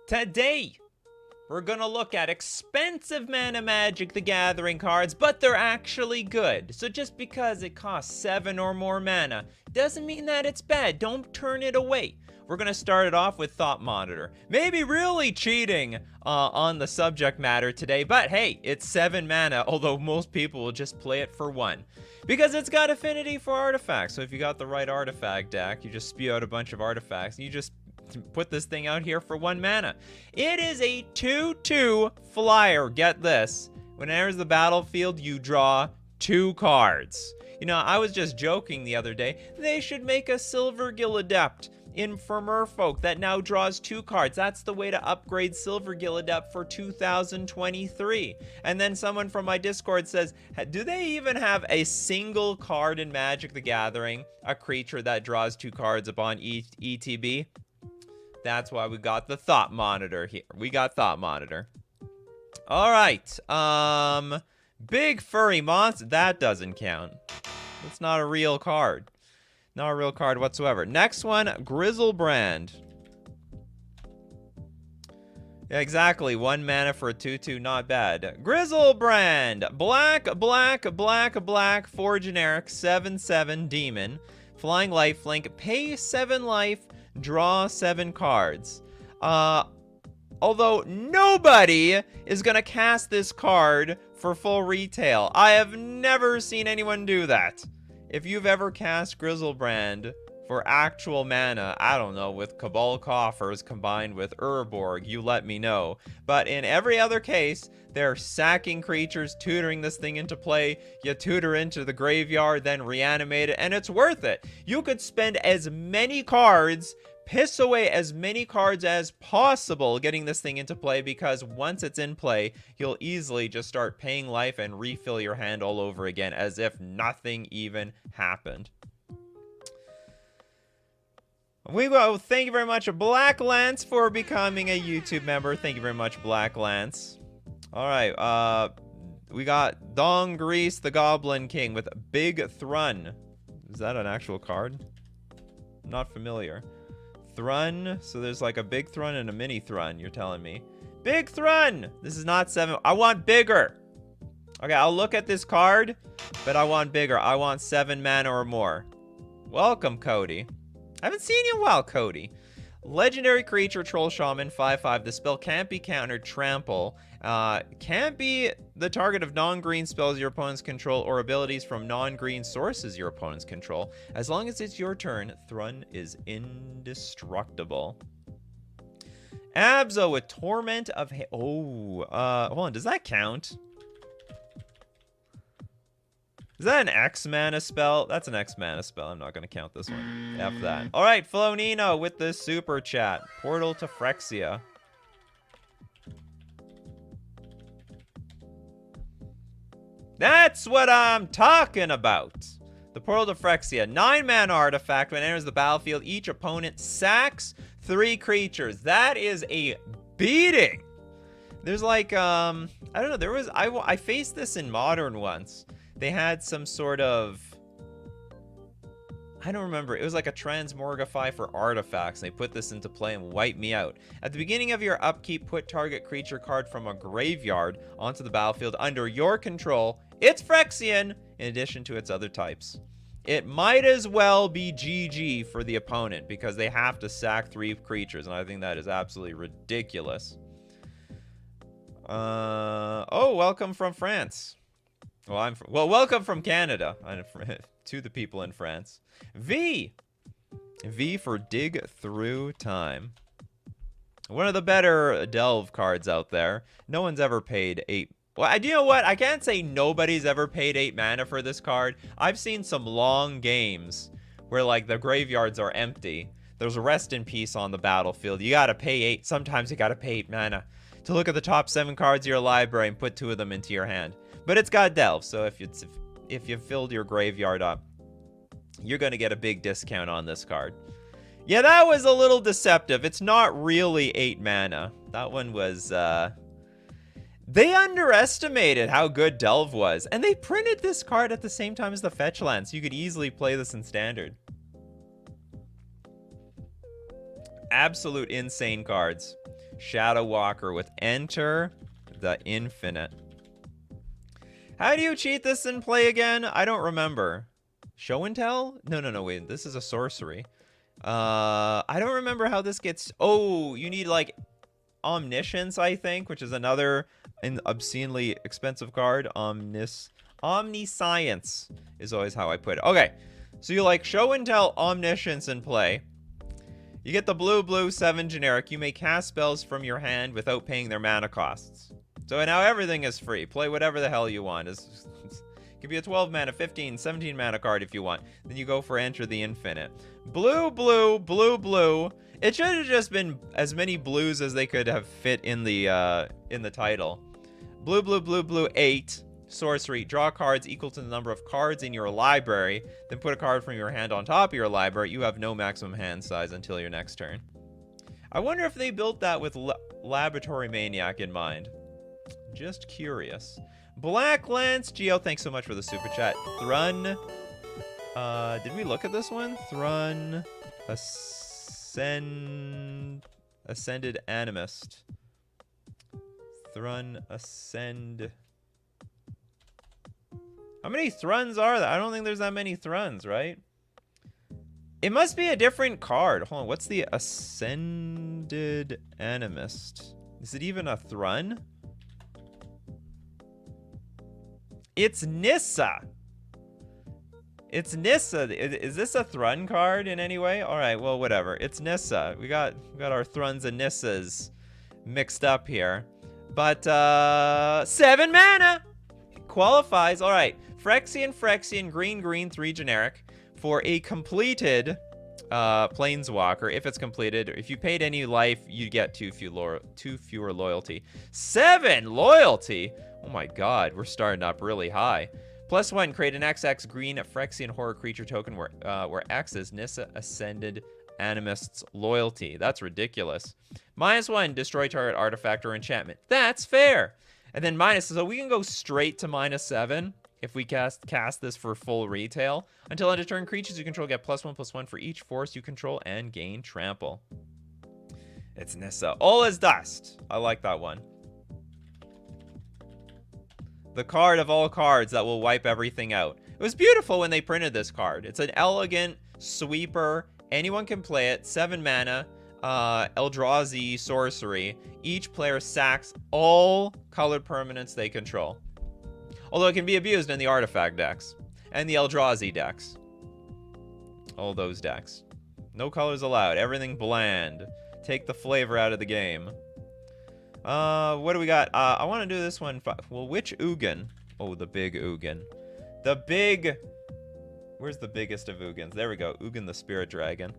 Today, we're gonna look at expensive Mana Magic the Gathering cards, but they're actually good. So just because it costs 7 or more mana, doesn't mean that it's bad. Don't turn it away. We're gonna start it off with Thought Monitor. Maybe really cheating on the subject matter today, but hey, it's 7 mana, although most people will just play it for 1. Because it's got affinity for artifacts. So if you got the right artifact deck, you just spew out a bunch of artifacts, and you just put this thing out here for 1 mana. It is a 2/2 flyer. Get this. When it enters the battlefield, you draw 2 cards. You know, I was just joking the other day. They should make a Silver Gill Adept for Merfolk that now draws 2 cards. That's the way to upgrade Silver Gill Adept for 2023. And then someone from my Discord says, do they even have a single card in Magic the Gathering, a creature that draws 2 cards upon ETB? That's why we got the Thought Monitor here. We got Thought Monitor. All right. Big Furry Monster. That doesn't count. It's not a real card. Not a real card whatsoever. Next one, Grizzlebrand. Yeah, exactly. 1 mana for a 2/2. Not bad. Grizzlebrand. Black. 4 generic. 7/7 demon. Flying lifelink. Pay 7 life. Draw 7 cards. Although nobody is gonna cast this card for full retail. I have never seen anyone do that. If you've ever cast Grizzlebrand for actual mana, I don't know, with Cabal Coffers combined with Urborg, you let me know. But in every other case, they're sacking creatures, tutoring this thing into play. You tutor into the graveyard, then reanimate it, and it's worth it. You could spend as many cards, piss away as many cards as possible getting this thing into play, because once it's in play, you'll easily just start paying life and refill your hand all over again as if nothing even happened. We go. Thank you very much, Black Lance, for becoming a YouTube member. Thank you very much, Black Lance. All right, we got Dong Grease, the Goblin King, with Big Thrun. Is that an actual card? I'm not familiar. Thrun, so there's like a Big Thrun and a Mini Thrun, you're telling me. Big Thrun! This is not 7. I want bigger. Okay, I'll look at this card, but I want bigger. I want 7 mana or more. Welcome, Cody. I haven't seen you in a while, Cody. Legendary creature, Troll Shaman, 5/5. The spell can't be countered, trample. Can't be the target of non-green spells your opponents control or abilities from non-green sources your opponents control. As long as it's your turn, Thrun is indestructible. Abzo with Torment of... hold on, does that count? Is that an X mana spell? That's an X mana spell. I'm not going to count this one. F that. All right, Flonino with the super chat. Portal to Phyrexia. That's what I'm talking about. The Portal to Phyrexia. 9 mana artifact. When it enters the battlefield, each opponent sacks 3 creatures. That is a beating. There's like, I don't know. There was, I faced this in Modern once. They had some sort of, I don't remember. It was like a Transmogrify for artifacts. They put this into play and wiped me out. At the beginning of your upkeep, put target creature card from a graveyard onto the battlefield under your control. It's Phyrexian in addition to its other types. It might as well be GG for the opponent because they have to sack 3 creatures, and I think that is absolutely ridiculous. Oh, welcome from France. Well, welcome from Canada to the people in France. V for Dig Through Time. One of the better Delve cards out there. No one's ever paid 8. Well, you know what? I can't say nobody's ever paid 8 mana for this card. I've seen some long games where like the graveyards are empty. There's a rest in peace on the battlefield. You gotta pay 8. Sometimes you gotta pay 8 mana to look at the top 7 cards of your library and put 2 of them into your hand. But it's got Delve, so if you filled your graveyard up, you're going to get a big discount on this card. Yeah, that was a little deceptive. It's not really 8 mana. That one was... They underestimated how good Delve was, and they printed this card at the same time as the Fetch Land, so you could easily play this in Standard. Absolute insane cards. Shadow Walker with Enter the Infinite. How do you cheat this and play again? I don't remember. Show and tell? No, wait. This is a sorcery. I don't remember how this gets... Oh, you need, like, Omniscience, I think, which is another obscenely expensive card. Omniscience is always how I put it. Okay, so you, like, show and tell Omniscience in play. You get the blue 7 generic. You may cast spells from your hand without paying their mana costs. So now everything is free. Play whatever the hell you want. It could be a 12 mana, 15, 17 mana card if you want. Then you go for Enter the Infinite. Blue. It should have just been as many blues as they could have fit in the title. Blue, 8. Sorcery. Draw cards equal to the number of cards in your library. Then put a card from your hand on top of your library. You have no maximum hand size until your next turn. I wonder if they built that with Laboratory Maniac in mind. Just curious. Black Lance Geo, thanks so much for the super chat. Thrun. Did we look at this one? Thrun. Ascended Animist. Thrun Ascend. How many Thruns are there? I don't think there's that many Thruns, right? It must be a different card. Hold on, what's the Ascended Animist? Is it even a Thrun? It's Nissa. It's Nissa. Is this a Thrun card in any way? All right, well, whatever. It's Nissa. We got our Thruns and Nissas mixed up here. But 7 mana qualifies. All right. Phyrexian, green, 3 generic for a completed Planeswalker. If it's completed, if you paid any life, you get 2 fewer loyalty. 7 loyalty. Oh my God, we're starting up really high. +1, create an XX green Phyrexian horror creature token where X is Nissa Ascended Animist's loyalty. That's ridiculous. -1, destroy target artifact or enchantment. That's fair. And then so we can go straight to -7 if we cast this for full retail. Until end of turn, creatures you control get +1/+1 for each force you control and gain trample. It's Nissa. All is dust. I like that one. The card of all cards that will wipe everything out. It was beautiful when they printed this card. It's an elegant sweeper. Anyone can play it. 7 mana. Eldrazi sorcery. Each player sacks all colored permanents they control. Although it can be abused in the artifact decks. And the Eldrazi decks. All those decks. No colors allowed. Everything bland. Take the flavor out of the game. What do we got? I want to do this one. Well, which Ugin? Oh, the big Ugin. The big... Where's the biggest of Ugins? There we go. Ugin the Spirit Dragon.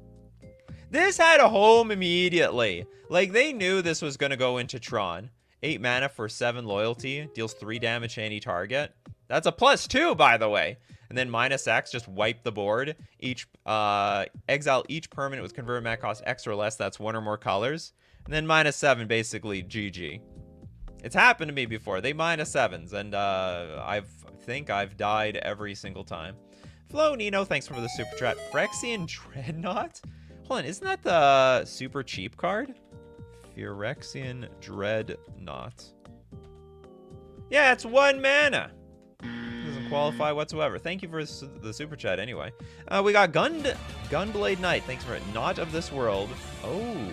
This had a home immediately. Like, they knew this was going to go into Tron. 8 mana for 7 loyalty. Deals 3 damage to any target. That's a +2, by the way. And then -X, just wipe the board. Exile each permanent with converted mana cost X or less. That's 1 or more colors. And then -7, basically GG. It's happened to me before. They -7s, and I think I've died every single time. Flo Nino, thanks for the super chat. Phyrexian Dreadnought? Hold on, isn't that the super cheap card? Phyrexian Dreadnought. Yeah, it's 1 mana. Doesn't qualify whatsoever. Thank you for the super chat anyway. We got Gunblade Knight. Thanks for it. Not of this world. Oh.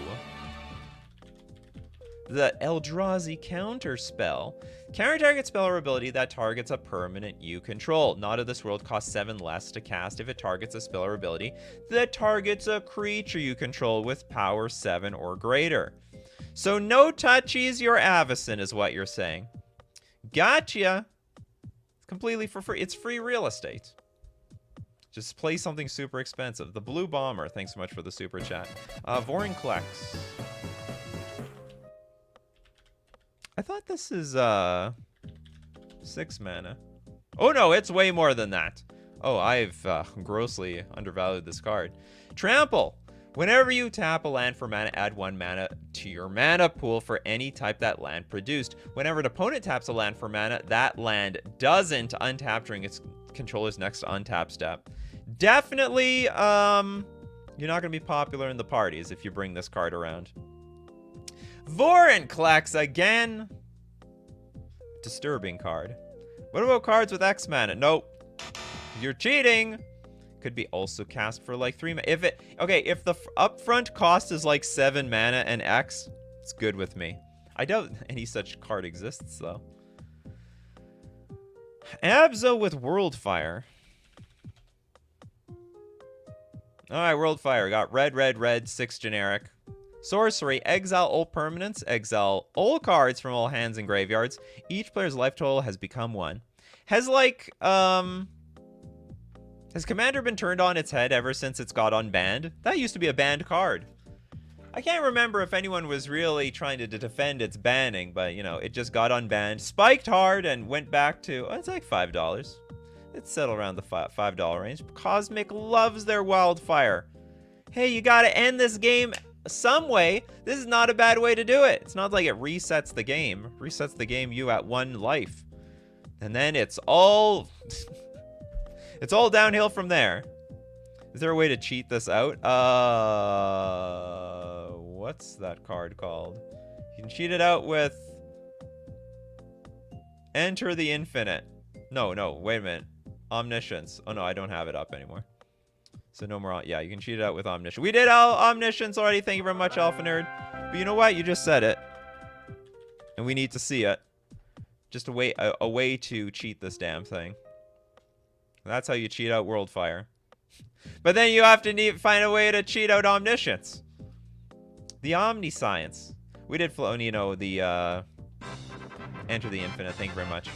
The Eldrazi counter spell. Counter target spell or ability that targets a permanent you control. Not of this world costs 7 less to cast if it targets a spell or ability that targets a creature you control with power 7 or greater. So no touchies your Avacyn is what you're saying. Gotcha. It's completely for free. It's free real estate. Just play something super expensive. The Blue Bomber. Thanks so much for the super chat. Vorinclex. I thought this is 6 mana. Oh no, it's way more than that. Oh, I've grossly undervalued this card. Trample. Whenever you tap a land for mana, add 1 mana to your mana pool for any type that land produced. Whenever an opponent taps a land for mana, that land doesn't untap during its controller's next untap step. Definitely, you're not going to be popular in the parties if you bring this card around. Vorinclex again. Disturbing card. What about cards with X mana? Nope. You're cheating. Could be also cast for like 3 mana. If the upfront cost is like 7 mana and X, it's good with me. I doubt any such card exists though. Abzo with Worldfire. Alright, Worldfire. Got red, 6 generic. Sorcery, exile all permanents, exile all cards from all hands and graveyards. Each player's life total has become 1. Has Commander been turned on its head ever since it's got unbanned? That used to be a banned card. I can't remember if anyone was really trying to defend its banning, but, you know, it just got unbanned, spiked hard, and went back to, it's like $5. It's settled around the $5 range. Cosmic loves their Wildfire. Hey, you gotta end this game some way. This is not a bad way to do it. It's not like it resets the game. Resets the game you at 1 life. And then it's all... it's all downhill from there. Is there a way to cheat this out? What's that card called? You can cheat it out with... Enter the Infinite. No, wait a minute. Omniscience. Oh no, I don't have it up anymore. So no more, yeah, you can cheat it out with Omniscience. We did Omniscience already, thank you very much, Alpha Nerd. But you know what, you just said it. And we need to see it. Just a way to cheat this damn thing. That's how you cheat out Worldfire. But then you have to find a way to cheat out Omniscience. The Omniscience. We did, you know, the, Enter the Infinite, thank you very much.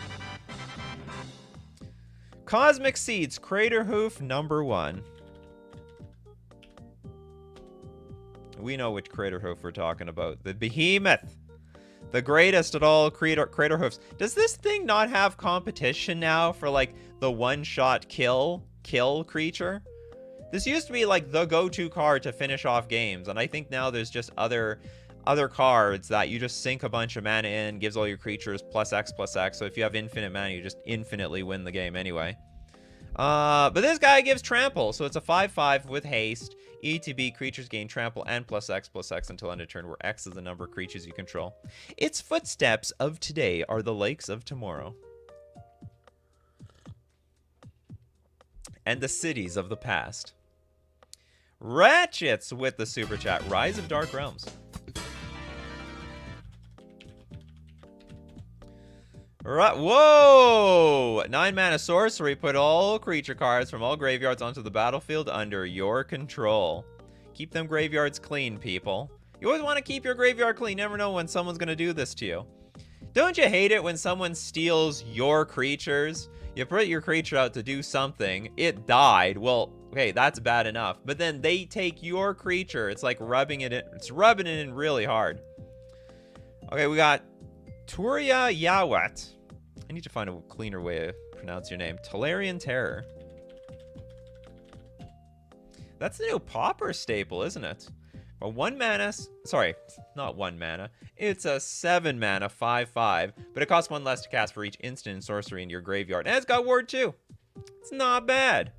Cosmic Seeds, Crater Hoof, number 1. We know which Crater Hoof we're talking about. The Behemoth. The greatest at all Crater Hoofs. Does this thing not have competition now for, like, the one-shot kill creature? This used to be, like, the go-to card to finish off games. And I think now there's just other cards that you just sink a bunch of mana in, gives all your creatures +X. So if you have infinite mana, you just infinitely win the game anyway. But this guy gives Trample, so it's a 5/5 with haste. ETB, creatures gain Trample and +X until end of turn, where X is the number of creatures you control. Its footsteps of today are the lakes of tomorrow. And the cities of the past. Ratchets with the super chat. Rise of Dark Realms. Right. Whoa! 9 mana sorcery. Put all creature cards from all graveyards onto the battlefield under your control. Keep them graveyards clean, people. You always want to keep your graveyard clean. You never know when someone's going to do this to you. Don't you hate it when someone steals your creatures? You put your creature out to do something. It died. Well, okay, that's bad enough. But then they take your creature. It's like rubbing it in. It's rubbing it in really hard. Okay, we got Turia Yawat. I need to find a cleaner way to pronounce your name. Tolarian Terror. That's the new Pauper staple, isn't it? Well, 1 mana... Sorry, not 1 mana. It's a 7 mana 5/5, but it costs 1 less to cast for each instant and sorcery in your graveyard. And it's got Ward too. It's not bad.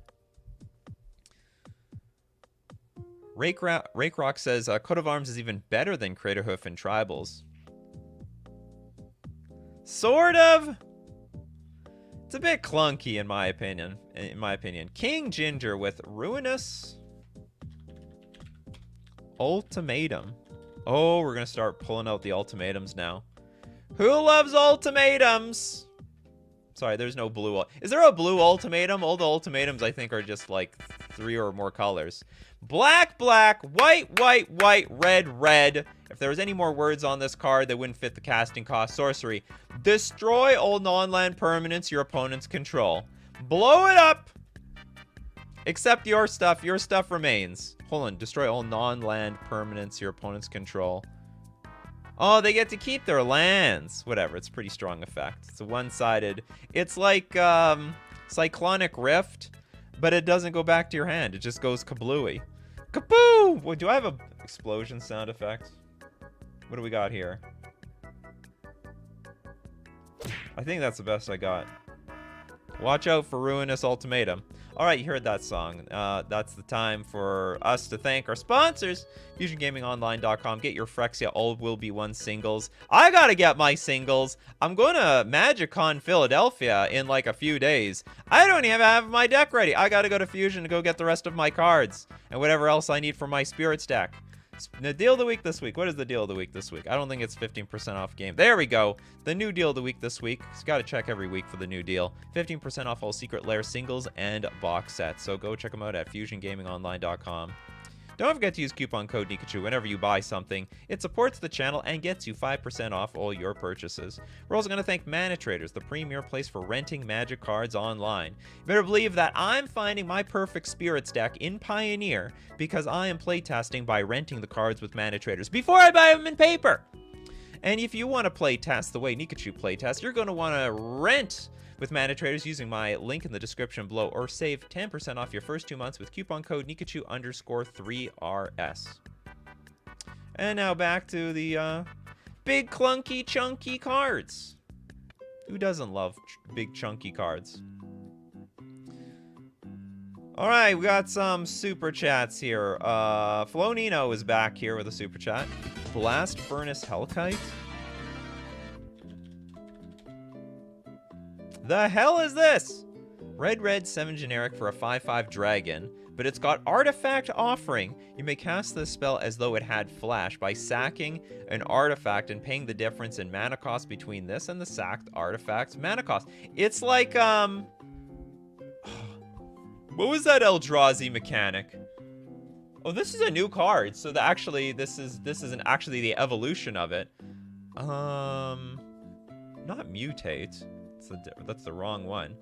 Rake Rock says, Coat of Arms is even better than Craterhoof and Tribals. Sort of. It's a bit clunky in my opinion. King Ginger with Ruinous Ultimatum. Oh, we're gonna start pulling out the ultimatums now. Who loves ultimatums? Sorry, there's no blue. Is there a blue ultimatum? All the ultimatums I think are just like 3 or more colors. Black, white, red. If there was any more words on this card that wouldn't fit the casting cost, sorcery. Destroy all non-land permanents your opponents control. Blow it up! Except your stuff. Your stuff remains. Hold on. Destroy all non-land permanents your opponents control. Oh, they get to keep their lands. Whatever. It's a pretty strong effect. It's a one-sided. It's like Cyclonic Rift, but it doesn't go back to your hand. It just goes kablooey. Kaboo! Wait, do I have a explosion sound effect? What do we got here? I think that's the best I got. Watch out for Ruinous Ultimatum. All right, you heard that song. That's the time for us to thank our sponsors, FusionGamingOnline.com. Get your Phyrexia All Will Be One singles. I gotta get my singles. I'm going to MagicCon Philadelphia in like a few days. I don't even have my deck ready. I gotta go to Fusion to go get the rest of my cards and whatever else I need for my Spirits deck. The deal of the week this week. What is the deal of the week this week? I don't think it's 15% off game. There we go. The new deal of the week this week. It's got to check every week for the new deal. 15% off all Secret Lair singles and box sets. So go check them out at FusionGamingOnline.com. Don't forget to use coupon code Nikachu whenever you buy something. It supports the channel and gets you 5% off all your purchases. We're also going to thank Mana Traders, the premier place for renting Magic cards online. You better believe that I'm finding my perfect Spirits deck in Pioneer because I am playtesting by renting the cards with Mana Traders before I buy them in paper. And if you want to playtest the way Nikachu playtest, you're going to want to rent with Mana Traders using my link in the description below, or save 10% off your first 2 months with coupon code Nikachu_3RS. And now back to the big clunky chunky cards. Who doesn't love big chunky cards? All right, we got some super chats here. Flonino is back here with a super chat. Blast Furnace Hellkite. The hell is this? Red 7 generic for a 5/5 dragon, but it's got Artifact Offering. You may cast this spell as though it had flash by sacking an artifact and paying the difference in mana cost between this and the sacked artifact's mana cost. It's like, what was that Eldrazi mechanic? Oh, this is a new card, so actually this isn't actually the evolution of it. Not mutate. That's the wrong one.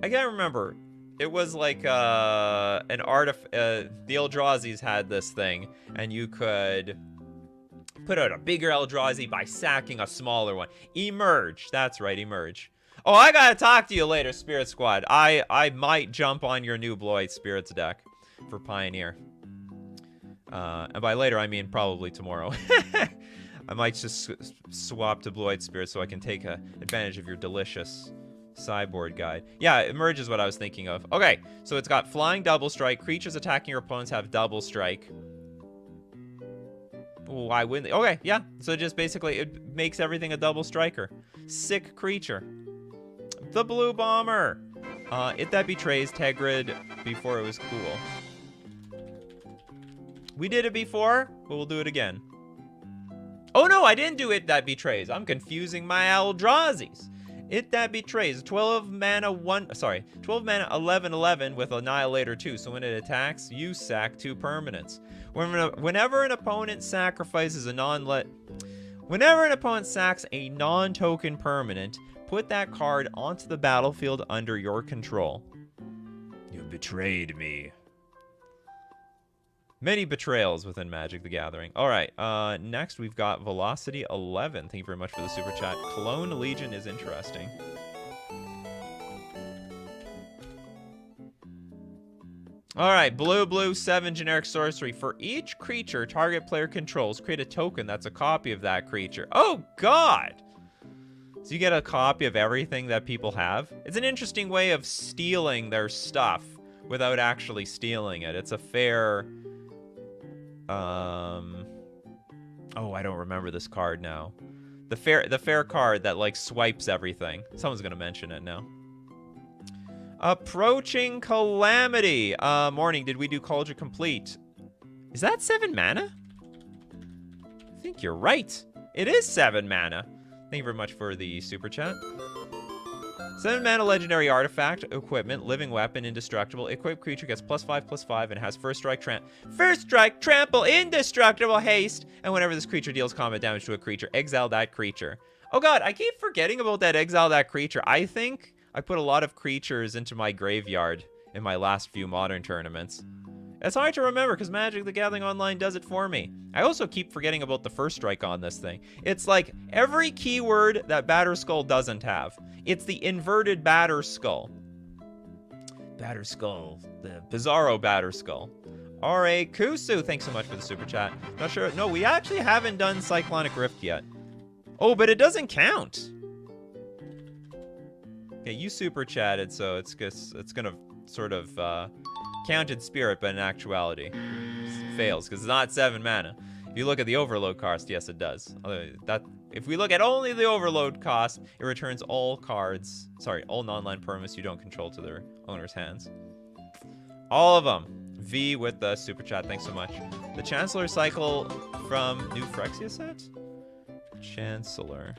I can't remember. It was like the Eldrazi's had this thing, and you could put out a bigger Eldrazi by sacking a smaller one. Emerge. That's right, Emerge. Oh, I gotta talk to you later, Spirit Squad. I might jump on your new Blue White Spirits deck for Pioneer. And by later, I mean probably tomorrow. I might just swap to Blue White Spirit so I can take advantage of your delicious sideboard guide. Yeah, Emerge is what I was thinking of. Okay, so it's got Flying Double Strike. Creatures attacking your opponents have Double Strike. Why wouldn't they? Okay, yeah. So just basically, it makes everything a double striker. Sick creature. The Blue Bomber. It that betrays Tegrid before it was cool. We did it before, but we'll do it again. Oh no, I didn't do It That Betrays. I'm confusing my Eldrazi's. It That Betrays. 12 mana 11/11 with Annihilator 2. So when it attacks, you sack 2 permanents. Whenever an opponent sacrifices whenever an opponent sacks a non-token permanent, put that card onto the battlefield under your control. You betrayed me. Many betrayals within Magic the Gathering. All right, next we've got Velocity 11. Thank you very much for the super chat. Clone Legion is interesting. All right, blue 7 generic sorcery. For each creature target player controls, create a token that's a copy of that creature. Oh God! So you get a copy of everything that people have. It's an interesting way of stealing their stuff without actually stealing it. It's a fair... Oh, I don't remember this card now. The fair card that like swipes everything. Someone's gonna mention it now. Approaching Calamity. Morning, did we do Cauldron Complete? Is that 7 mana? I think you're right. It is 7 mana. Thank you very much for the super chat. 7 mana legendary artifact, equipment, living weapon, indestructible. Equipped creature gets +5/+5 and has first strike, trample, indestructible, haste. And whenever this creature deals combat damage to a creature, exile that creature. Oh God, I keep forgetting about that exile that creature. I think I put a lot of creatures into my graveyard in my last few Modern tournaments. It's hard to remember because Magic the Gathering Online does it for me. I also keep forgetting about the first strike on this thing. It's like every keyword that Batterskull doesn't have. It's the inverted Batterskull. Batterskull. The Bizarro Batterskull. R.A. Kusu, thanks so much for the super chat. Not sure. No, we actually haven't done Cyclonic Rift yet. Oh, but it doesn't count. Okay, you super chatted, so it's gonna sort of count in spirit, but in actuality it fails because it's not 7 mana. If you look at the overload cost, yes, it does. If we look at only the overload cost, it returns all cards, sorry, all non-land permanents you don't control to their owner's hands. All of them. V with the super chat, thanks so much. The Chancellor cycle from new Phyrexia set? Chancellor.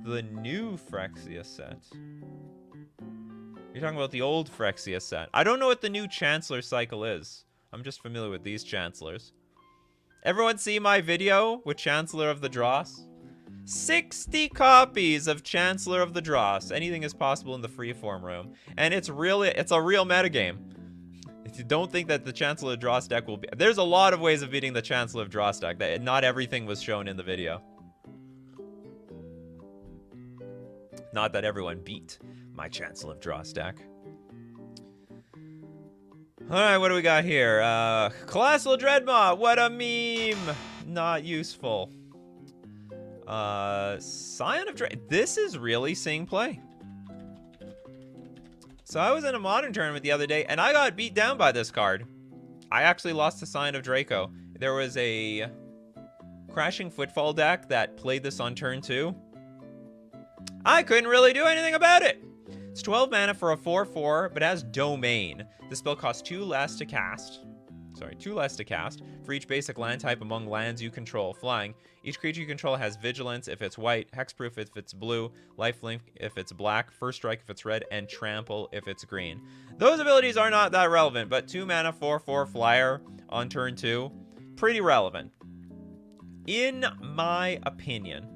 The new Phyrexia set. You're talking about the old Phyrexia set. I don't know what the new Chancellor cycle is. I'm just familiar with these Chancellors. Everyone see my video with Chancellor of the Dross? 60 copies of Chancellor of the Dross. Anything is possible in the freeform room. And it's a real metagame. If you don't think that the Chancellor of Dross deck will be... There's a lot of ways of beating the Chancellor of Dross deck. Not everything was shown in the video. Not that everyone beat my Chancellor of Dross deck. Alright, what do we got here? Colossal Dreadmaw, what a meme! Not useful. Scion of Draco. This is really seeing play. So I was in a Modern tournament the other day, and I got beat down by this card. I actually lost to Scion of Draco. There was a Crashing Footfall deck that played this on turn 2. I couldn't really do anything about it. It's 12 mana for a 4/4, but has Domain. The spell costs 2 less to cast. Sorry, 2 less to cast for each basic land type among lands you control. Flying. Each creature you control has Vigilance if it's white, Hexproof if it's blue, Lifelink if it's black, First Strike if it's red, and Trample if it's green. Those abilities are not that relevant, but 2 mana 4/4 flyer on turn 2, pretty relevant. In my opinion.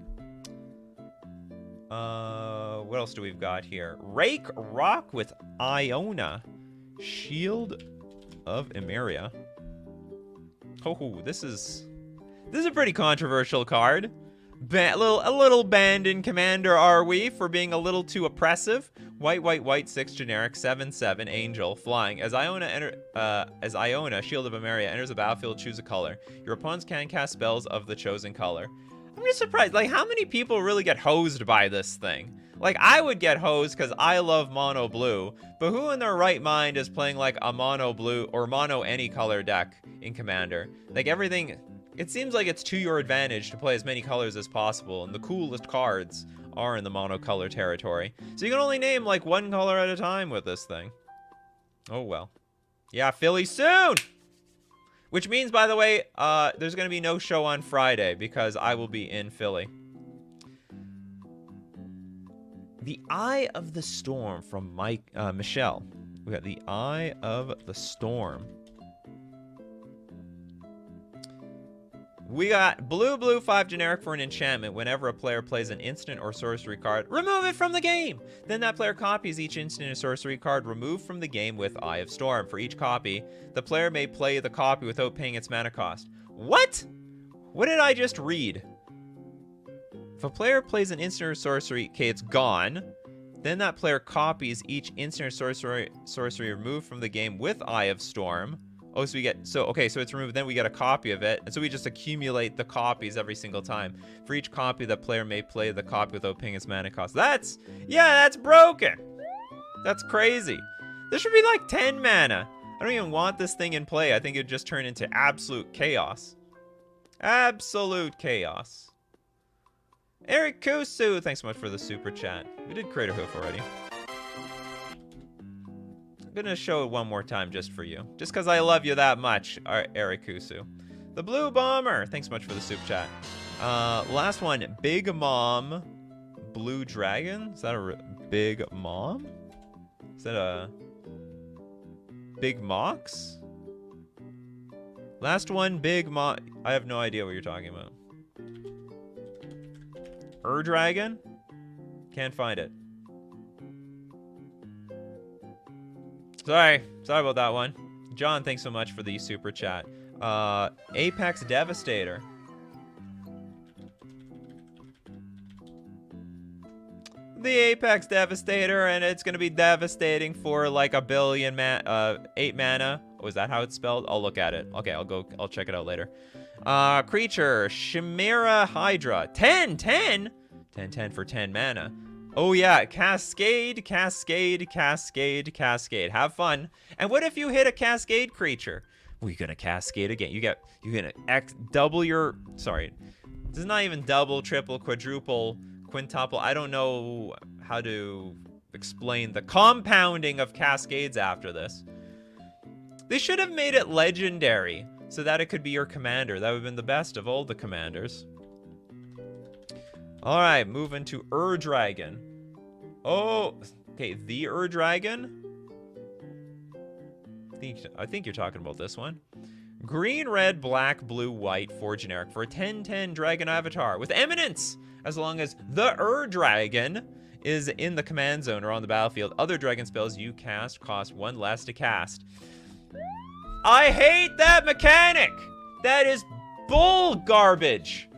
What else do we've got here? Rake Rock with Iona. Shield of Emeria. Oh, this is a pretty controversial card. A little banned in Commander, are we, for being a little too oppressive? White, 6 generic, 7/7 angel, flying. As Iona, Shield of Emeria enters the battlefield, choose a color. Your opponents can cast spells of the chosen color. I'm just surprised, like, how many people really get hosed by this thing? Like, I would get hosed because I love mono blue, but who in their right mind is playing, like, a mono blue or mono any color deck in Commander? Like, everything, it seems like it's to your advantage to play as many colors as possible, and the coolest cards are in the monocolor territory. So you can only name, like, 1 color at a time with this thing. Oh, well. Yeah, Philly soon! Which means, by the way, there's going to be no show on Friday because I will be in Philly. The Eye of the Storm from Michelle. We got the Eye of the Storm. We got blue 5 generic for an enchantment. Whenever a player plays an instant or sorcery card, remove it from the game. Then that player copies each instant or sorcery card removed from the game with Eye of Storm. For each copy, the player may play the copy without paying its mana cost. What? What did I just read? If a player plays an instant or sorcery, okay, it's gone. Then that player copies each instant or sorcery removed from the game with Eye of Storm. Oh, so we get, okay, so it's removed, then we get a copy of it, and so we just accumulate the copies every single time. For each copy, the player may play the copy without paying its mana cost. That's broken! That's crazy. This should be like 10 mana. I don't even want this thing in play. I think it would just turn into absolute chaos. Absolute chaos. Eric Kusu, thanks so much for the super chat. We did Crater Hoof already. I'm gonna show it one more time just for you. Just because I love you that much, Eric Kusu. The Blue Bomber, thanks so much for the super chat. Last one, Big Mom Blue Dragon. Is that a Big Mom? Is that a Big Mox? Last one, Big Mom. I have no idea what you're talking about. Dragon? Can't find it. Sorry about that one. John, thanks so much for the super chat. Apex Devastator. The Apex Devastator, and it's gonna be devastating for like 8 mana. Oh, is that how it's spelled? I'll look at it. Okay, I'll check it out later. Creature, Chimera Hydra. 10 for 10 mana. Oh yeah, Cascade, Cascade, Cascade, Cascade. Have fun. And what if you hit a Cascade creature? Well, you're gonna Cascade again. You're gonna double your, sorry. This is not even double, triple, quadruple, quintuple. I don't know how to explain the compounding of Cascades after this. They should have made it legendary so that it could be your commander. That would have been the best of all the commanders. All right, moving to Dragon. Oh, okay, the Dragon. I think you're talking about this one. Green, red, black, blue, white, 4 generic for a 10/10 dragon avatar with eminence. As long as the Dragon is in the command zone or on the battlefield, other dragon spells you cast cost 1 less to cast. I hate that mechanic. That is bull garbage.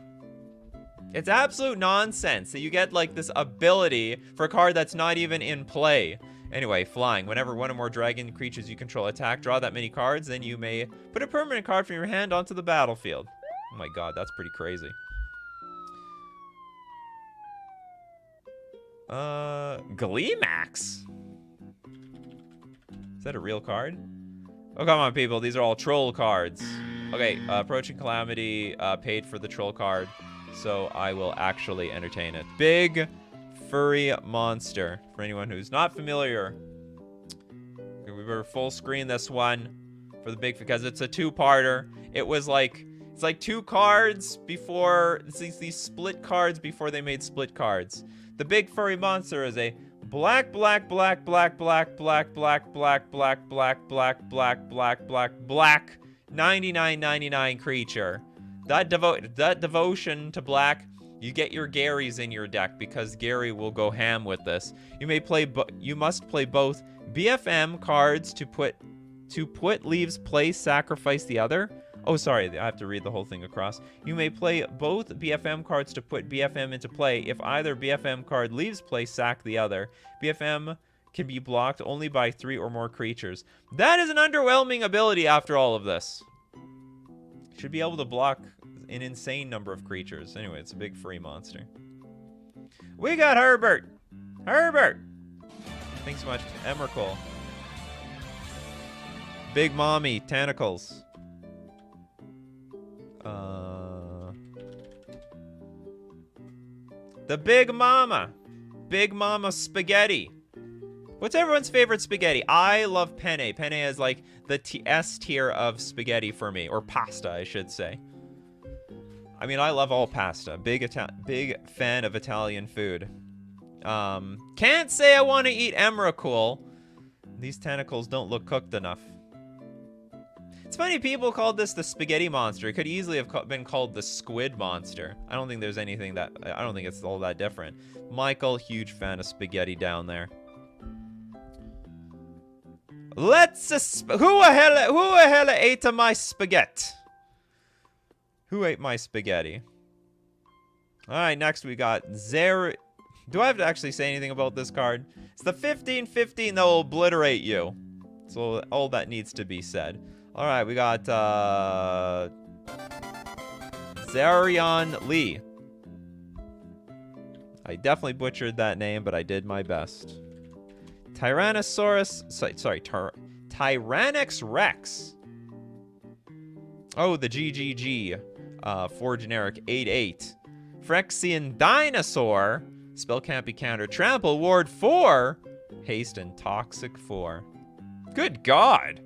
It's absolute nonsense that you get like this ability for a card that's not even in play. Anyway, flying. Whenever one or more dragon creatures you control attack, draw that many cards, then you may put a permanent card from your hand onto the battlefield. Oh my god, that's pretty crazy. Gleemax? Is that a real card? Oh, come on, people. These are all troll cards. Okay, Approaching Calamity paid for the troll card, so I will actually entertain it. Big furry monster. For anyone who's not familiar, we better full screen this one for the big, because it's a 2-parter. It was like, it's like 2 cards before, it's these split cards before they made split cards. The big furry monster is a black 99.99 creature. That devotion to black, you get your Garys in your deck because Gary will go ham with this. You must play both BFM cards to put leaves play sacrifice the other. Oh, sorry, I have to read the whole thing across. You may play both BFM cards to put BFM into play. If either BFM card leaves play, sack the other. BFM can be blocked only by 3 or more creatures. That is an underwhelming ability after all of this. Should be able to block an insane number of creatures. Anyway, it's a big free monster. We got Herbert. Herbert. Thanks so much, Emrakul. Big Mommy, Tentacles. The Big Mama. Big Mama Spaghetti. What's everyone's favorite spaghetti? I love penne. Penne is like the S tier of spaghetti for me. Or pasta, I should say. I mean, I love all pasta. Big fan of Italian food. Can't say I want to eat Emrakul. These tentacles don't look cooked enough. It's funny, people called this the spaghetti monster. It could easily have been called the squid monster. I don't think there's anything that, I don't think it's all that different. Michael, huge fan of spaghetti down there. Who the hell ate my spaghetti? Who ate my spaghetti? Alright, next we got Zer. Do I have to actually say anything about this card? It's the 15/15 that will obliterate you. So all that needs to be said. Alright, we got Zarion Lee. I definitely butchered that name, but I did my best. Tyrannosaurus, Tyrannex Rex. Oh, the GGG. 4 generic, 8/8. Phyrexian Dinosaur. Spell can't be countered. Trample, ward 4. Haste and Toxic 4. Good God.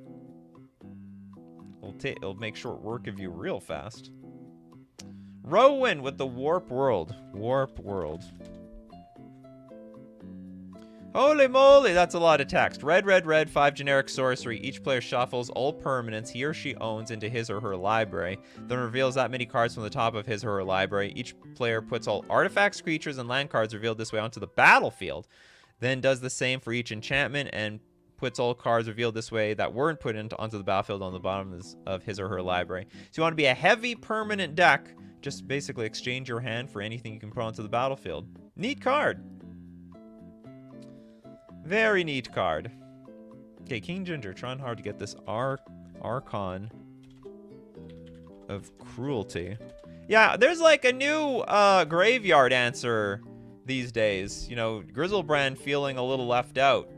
It'll make short work of you real fast. Rowan with the Warp World. Warp World. Holy moly, that's a lot of text. Red, 5 generic sorcery. Each player shuffles all permanents he or she owns into his or her library, then reveals that many cards from the top of his or her library. Each player puts all artifacts, creatures, and land cards revealed this way onto the battlefield, then does the same for each enchantment and puts all cards revealed this way that weren't put onto the battlefield on the bottom of his or her library. So you want to be a heavy permanent deck, just basically exchange your hand for anything you can put onto the battlefield. Neat card. Very neat card. Okay, King Ginger, trying hard to get this Archon of Cruelty. Yeah, there's like a new graveyard answer these days. You know, Grizzlebrand feeling a little left out.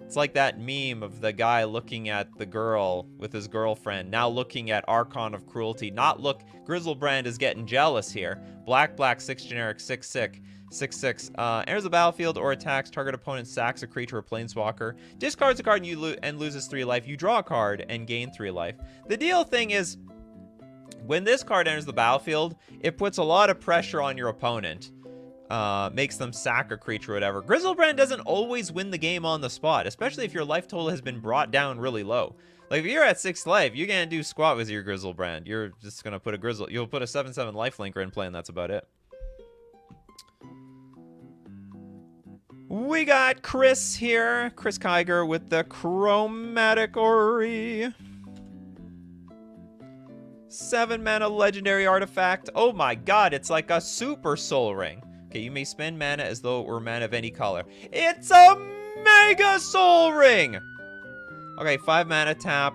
It's like that meme of the guy looking at the girl with his girlfriend, now looking at Archon of Cruelty. Grizzlebrand is getting jealous here. Black, 6 generic, 6/6. 6/6. Enters the battlefield or attacks target opponent, sacks a creature or planeswalker, discards a card and loses 3 life. You draw a card and gain 3 life. The deal thing is, when this card enters the battlefield, it puts a lot of pressure on your opponent. Makes them sack a creature or whatever. Grizzlebrand doesn't always win the game on the spot, especially if your life total has been brought down really low. Like, if you're at 6 life, you can't do squat with your Grizzlebrand. You're just gonna put you'll put a 7/7 lifelinker in play, and that's about it. We got Chris here. Chris Kiger with the Chromatic Ori. 7 mana legendary artifact. Oh my god, it's like a super soul ring. Okay, you may spend mana as though it were mana of any color. It's a mega soul ring! Okay, 5 mana tap.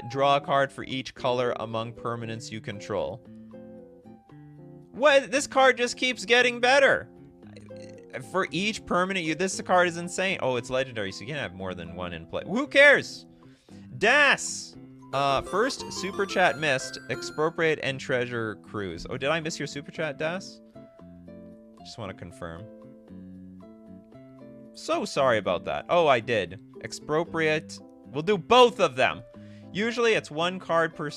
Draw a card for each color among permanents you control. What? This card just keeps getting better. For each permanent, this card is insane. Oh, it's legendary, so you can't have more than 1 in play. Who cares? Das! First, Super Chat missed. Expropriate and Treasure Cruise. Oh, did I miss your Super Chat, Das? Just want to confirm. So sorry about that. Oh, I did. Expropriate. We'll do both of them. Usually, it's 1 card per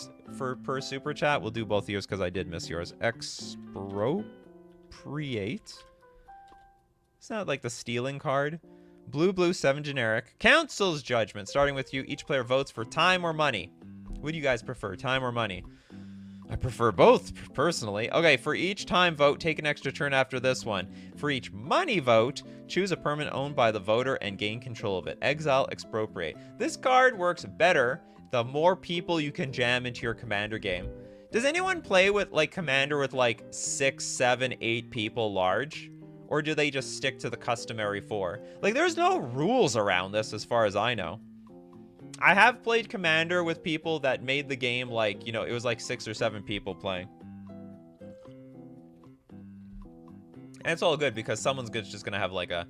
Super Chat. We'll do both of yours because I did miss yours. Expropriate. It's not like the stealing card. Blue, 7 generic. Council's Judgment. Starting with you, each player votes for time or money. What do you guys prefer, time or money? I prefer both, personally. Okay, for each time vote, take an extra turn after this one. For each money vote, choose a permanent owned by the voter and gain control of it. Exile, expropriate. This card works better the more people you can jam into your commander game. Does anyone play with, like, commander with, like, 6, 7, 8 people large? Or do they just stick to the customary 4? Like, there's no rules around this as far as I know. I have played Commander with people that made the game, like, you know, it was like 6 or 7 people playing. And it's all good because someone's just going to have, like, a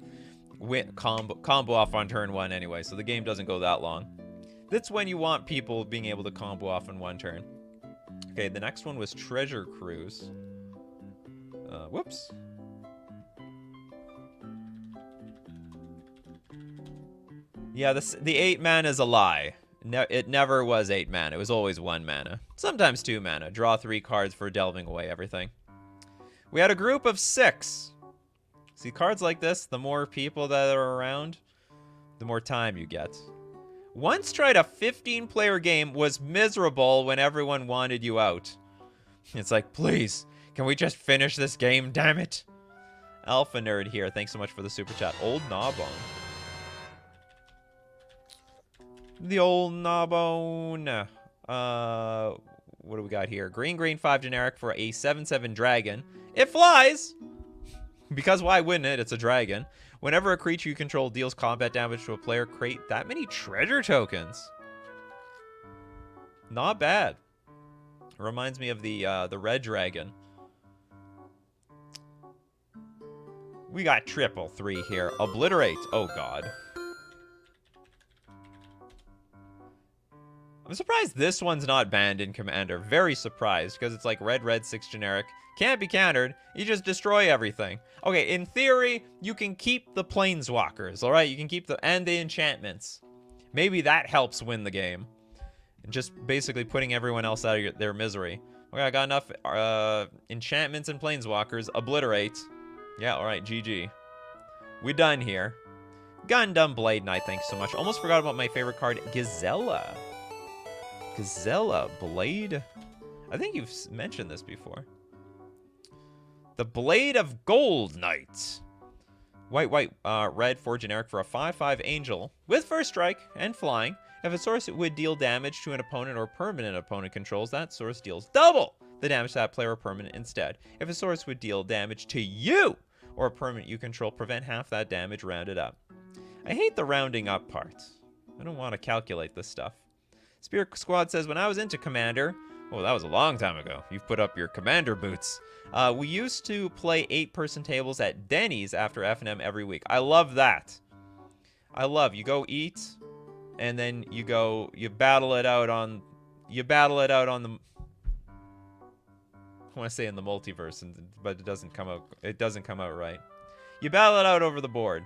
combo off on turn 1 anyway, so the game doesn't go that long. That's when you want people being able to combo off in 1 turn. Okay, the next one was Treasure Cruise. Whoops. Yeah, the 8 mana is a lie. It never was 8 mana. It was always 1 mana. Sometimes 2 mana. Draw 3 cards for delving away everything. We had a group of 6. See, cards like this, the more people that are around, the more time you get. Once tried a 15-player game, was miserable when everyone wanted you out. It's like, please, can we just finish this game, damn it? Alpha Nerd here. Thanks so much for the super chat. Old Gnawbone. The old Gnawbone. What do we got here? Green, 5 generic for a 7/7 dragon. It flies! Because why wouldn't it? It's a dragon. Whenever a creature you control deals combat damage to a player, create that many treasure tokens. Not bad. Reminds me of the red dragon. We got 3/3 here. Obliterate. Oh, God. I'm surprised this one's not banned in Commander. Very surprised, because it's like red, 6 generic. Can't be countered. You just destroy everything. Okay, in theory, you can keep the planeswalkers, all right? You can keep and the enchantments. Maybe that helps win the game. Just basically putting everyone else out of their misery. Okay, I got enough enchantments and planeswalkers. Obliterate. Yeah, all right, GG. We done here. Gundam Blade Knight, thanks so much. Almost forgot about my favorite card, Gazella. Gazella Blade? I think you've mentioned this before. The Blade of Gold Knight. White, red, 4 generic for a 5/5 angel with first strike and flying. If a source would deal damage to an opponent or permanent opponent controls, that source deals double the damage to that player or permanent instead. If a source would deal damage to you or a permanent you control, prevent half that damage rounded up. I hate the rounding up part. I don't want to calculate this stuff. Spirit Squad says, when I was into Commander, Oh, that was a long time ago. You've put up your commander boots. We used to play 8-person tables at Denny's after F&M every week. I love that. You go eat, and then you battle it out on the, I want to say in the multiverse, but it doesn't come out right. You battle it out over the board.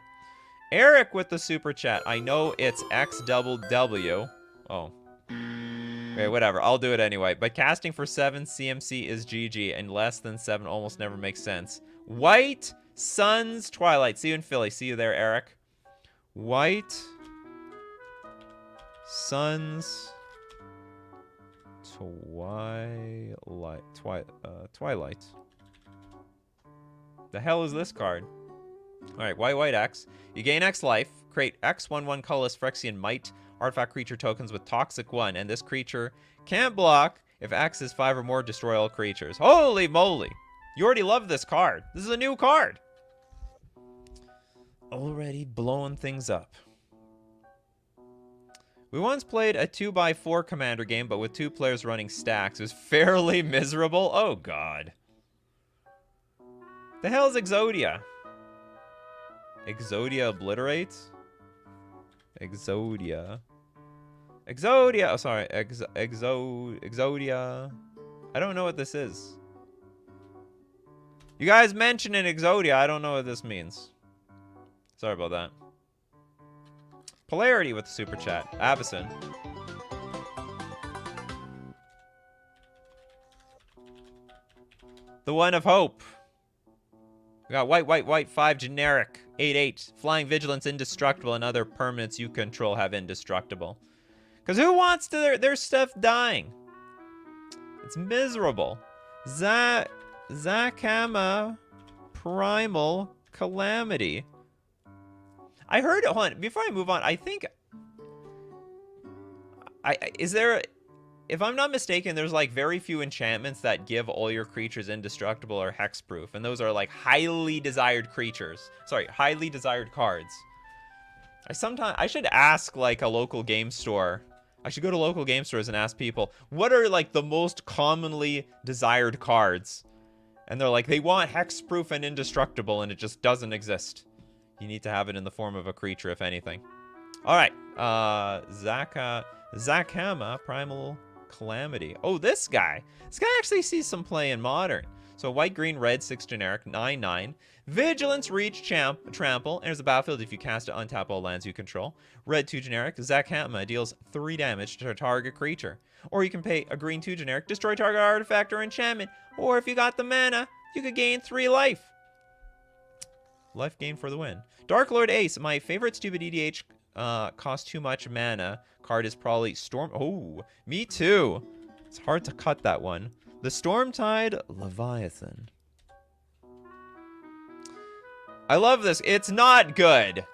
Eric with the super chat. I know it's XWW. Oh. Okay, whatever. I'll do it anyway. But casting for 7 CMC is GG, and less than 7 almost never makes sense. White Suns Twilight. See you in Philly. See you there, Eric. White Suns Twilight. The hell is this card? Alright, white X. You gain X life. Create X/1/1 colorless Phyrexian Might artifact creature tokens with Toxic 1, and this creature can't block if X is 5 or more, destroy all creatures. Holy moly! You already love this card. This is a new card. Already blowing things up. We once played a 2x4 commander game, but with 2 players running stacks. It was fairly miserable. Oh god. The hell is Exodia? Exodia obliterates? Exodia. Oh, sorry. Exodia. I don't know what this is. You guys mentioned an Exodia. I don't know what this means. Sorry about that. Polarity with the super chat. Abison. The one of hope. We got white, 5 generic, 8/8. Flying Vigilance indestructible, and other permanents you control have indestructible. Because who wants to their stuff dying? It's miserable. Zakama Primal Calamity. I heard, hold on, before I move on, I think, is there, if I'm not mistaken, there's like very few enchantments that give all your creatures indestructible or hexproof, and those are like highly desired creatures. Sorry, highly desired cards. I should ask like a local game store. I should go to local game stores and ask people, what are like the most commonly desired cards? And they're like, they want hexproof and indestructible, and it just doesn't exist. You need to have it in the form of a creature, if anything. All right, Zakama Primal Calamity. Oh, this guy. This guy actually sees some play in Modern. So white, green, red, 6 generic, 9/9. Vigilance, reach, trample. Enters the battlefield if you cast it, untap all lands you control. Red, 2 generic. Zakama deals 3 damage to a target creature. Or you can pay a green, 2 generic, destroy target artifact or enchantment. Or if you got the mana, you could gain 3 life. Life gain for the win. Dark Lord Ace. My favorite stupid EDH cost too much mana card is probably Storm. Oh, me too. It's hard to cut that one. The Stormtide Leviathan. I love this. It's not good.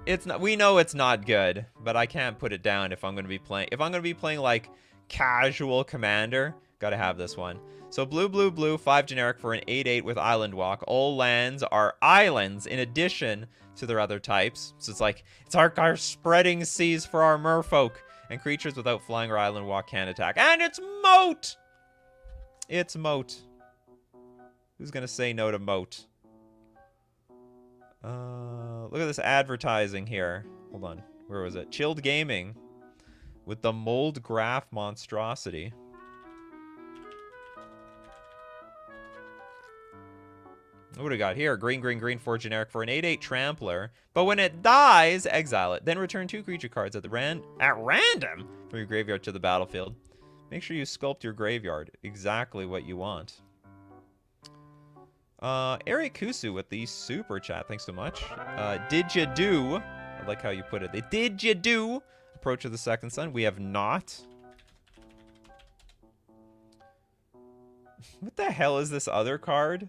It's not. We know it's not good, but I can't put it down if I'm going to be playing. If I'm going to be playing like casual commander, gotta have this one. So blue, 5 generic for an 8/8 with Island Walk. All lands are islands in addition to their other types. So it's like, it's our spreading seas for our merfolk. And creatures without flying or Island Walk can attack. And it's Moat! It's Moat. Who's gonna say no to Moat? Look at this advertising here. Hold on. Where was it? Chilled Gaming. With the Mold Graph monstrosity. What do we got here? Green, 4 generic for an 8/8 trampler. But when it dies, exile it. Then return 2 creature cards at random from your graveyard to the battlefield. Make sure you sculpt your graveyard. Exactly what you want. Eric Kusu with the super chat. Thanks so much. Did you do? I like how you put it. Did you do? Approach of the Second Sun. We have not. What the hell is this other card?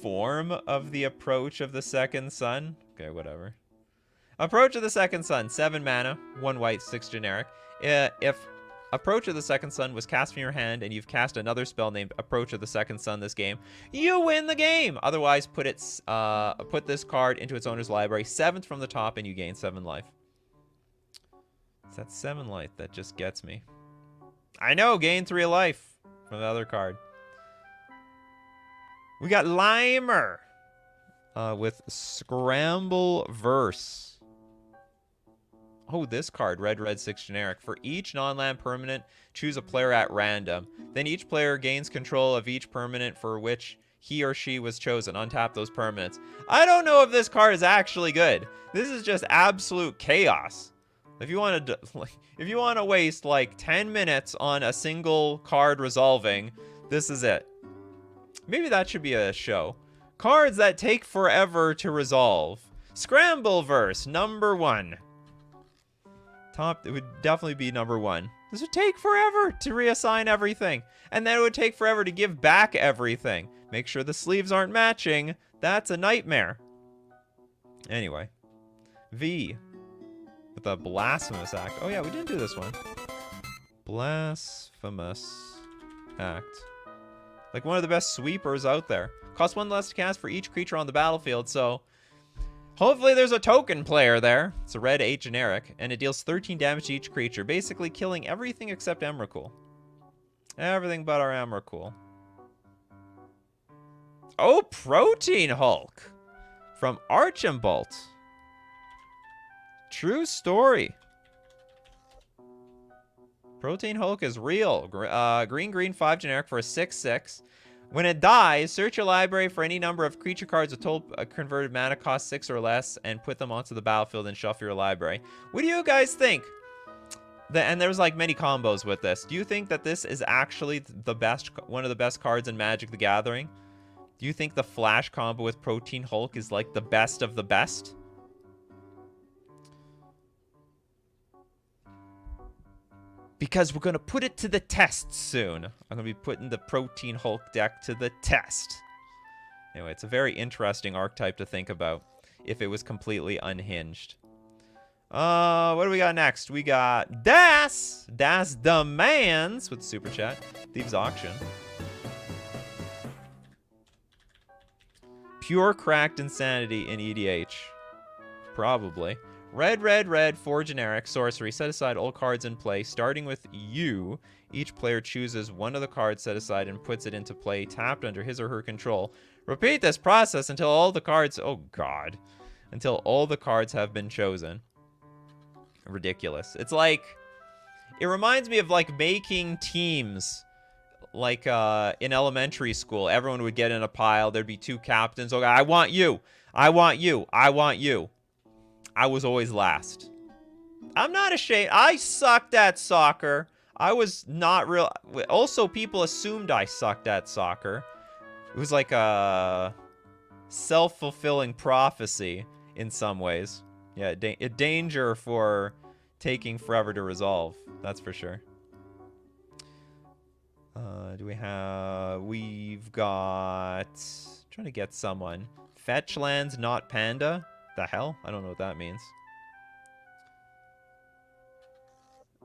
Form of the Approach of the Second Sun. Okay, whatever. Approach of the Second Sun. 7 mana, 1 white, 6 generic. If Approach of the Second Sun was cast from your hand and you've cast another spell named Approach of the Second Sun this game, you win the game. Otherwise, put this card into its owner's library, 7th from the top, and you gain 7 life. It's that 7 life that just gets me. I know, gain 3 life. from the other card. We got Limer with Scramble Verse. Oh, this card, red, 6 generic. For each non-land permanent, choose a player at random. Then each player gains control of each permanent for which he or she was chosen. Untap those permanents. I don't know if this card is actually good. This is just absolute chaos. If you want to waste like 10 minutes on a single card resolving, this is it. Maybe that should be a show. Cards that take forever to resolve. Scrambleverse, number 1. It would definitely be number 1. This would take forever to reassign everything. And then it would take forever to give back everything. Make sure the sleeves aren't matching. That's a nightmare. Anyway. V. With a Blasphemous Act. Oh yeah, we didn't do this one. Blasphemous Act. Like one of the best sweepers out there. Costs 1 less to cast for each creature on the battlefield, so... hopefully there's a token player there. It's a red 8 generic, and it deals 13 damage to each creature, basically killing everything except Emrakul. Everything but our Emrakul. Oh, Protein Hulk! From Archambolt. True story. Protein Hulk is real. Green 5 generic for a 6/6. When it dies, search your library for any number of creature cards with total converted mana cost 6 or less and put them onto the battlefield and shuffle your library. What do you guys think? And there's like many combos with this. Do you think that this is actually the best, one of the best cards in Magic the Gathering? Do you think the Flash combo with Protein Hulk is like the best of the best? Because we're going to put it to the test soon. I'm going to be putting the Protein Hulk deck to the test. Anyway, it's a very interesting archetype to think about if it was completely unhinged. What do we got next? We got Das. Das Demands with Super Chat. Thieves Auction. Pure Cracked Insanity in EDH. Probably. Red, 4 generic, sorcery. Set aside all cards in play, starting with you. Each player chooses one of the cards set aside and puts it into play, tapped under his or her control. Repeat this process until all the cards... oh, God. Until all the cards have been chosen. Ridiculous. It's like... it reminds me of, like, making teams. Like, in elementary school. Everyone would get in a pile. There'd be 2 captains. Okay, I want you. I want you. I want you. I was always last. I'm not ashamed. I sucked at soccer. I was not real. Also, people assumed I sucked at soccer. It was like a self-fulfilling prophecy in some ways. Yeah, a danger for taking forever to resolve. That's for sure. Do we have... we've got... trying to get someone. Fetch lands, not panda. The hell? I don't know what that means.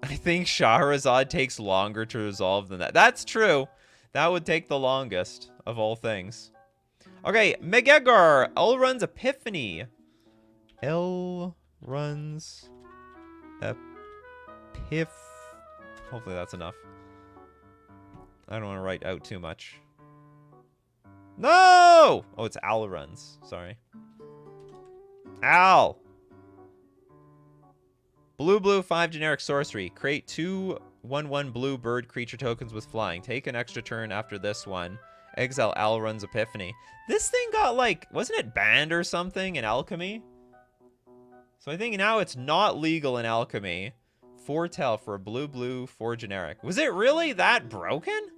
I think Shahrazad takes longer to resolve than that. That's true. That would take the longest of all things. Okay, Megegor. Elrond's Epiphany. Elrond's hopefully that's enough. I don't want to write out too much. No! Oh, it's Alrund's. Sorry. Al. Blue, 5 generic sorcery. Create 2 1/1 blue bird creature tokens with flying. Take an extra turn after this one. Exile Alrund's Epiphany. This thing got, like, wasn't it banned or something in Alchemy? So I think now it's not legal in Alchemy. Foretell for a blue 4 generic. Was it really that broken?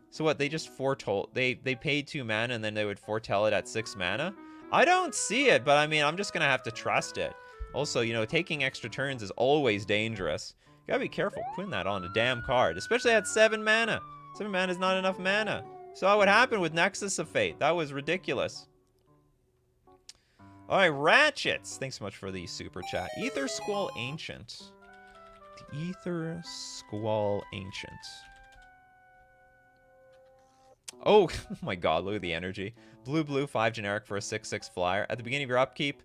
So what, they just foretold, they paid 2 mana and then they would foretell it at 6 mana? I don't see it, but I mean, I'm just gonna have to trust it. Also, you know, taking extra turns is always dangerous. You gotta be careful putting that on a damn card, especially at 7 mana. 7 mana is not enough mana. Saw what happened with Nexus of Fate. That was ridiculous. Alright, Ratchets. Thanks so much for the super chat. Ether Squall Ancient. The Ether Squall Ancient. Oh, my god, look at the energy. Blue, 5 generic for a 6/6 flyer. At the beginning of your upkeep,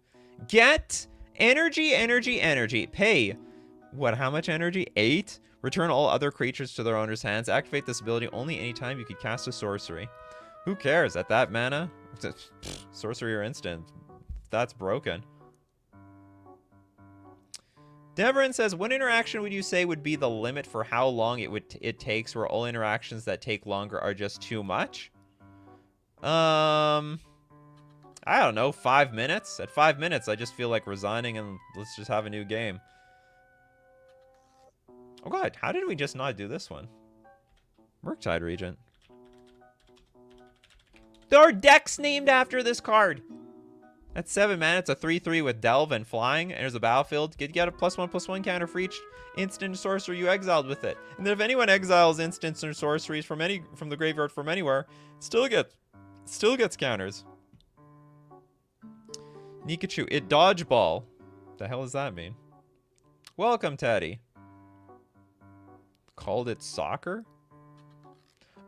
get energy. Pay, what, how much energy? 8? Return all other creatures to their owner's hands. Activate this ability only anytime you could cast a sorcery. Who cares? At that mana? Sorcery or instant. That's broken. Deverin says, what interaction would you say would be the limit for how long it takes, where all interactions that take longer are just too much? I don't know, 5 minutes? At 5 minutes, I just feel like resigning and let's just have a new game. Oh god, how did we just not do this one? Murktide Regent. There are decks named after this card. That's 7 mana. It's a 3/3 with Delve and Flying. Enters the battlefield. Get a +1/+1 counter for each instant sorcery you exiled with it. And then if anyone exiles instants or sorceries from the graveyard from anywhere, it still gets counters. Nikachu. It dodgeball. The hell does that mean? Welcome, Teddy. Called it soccer?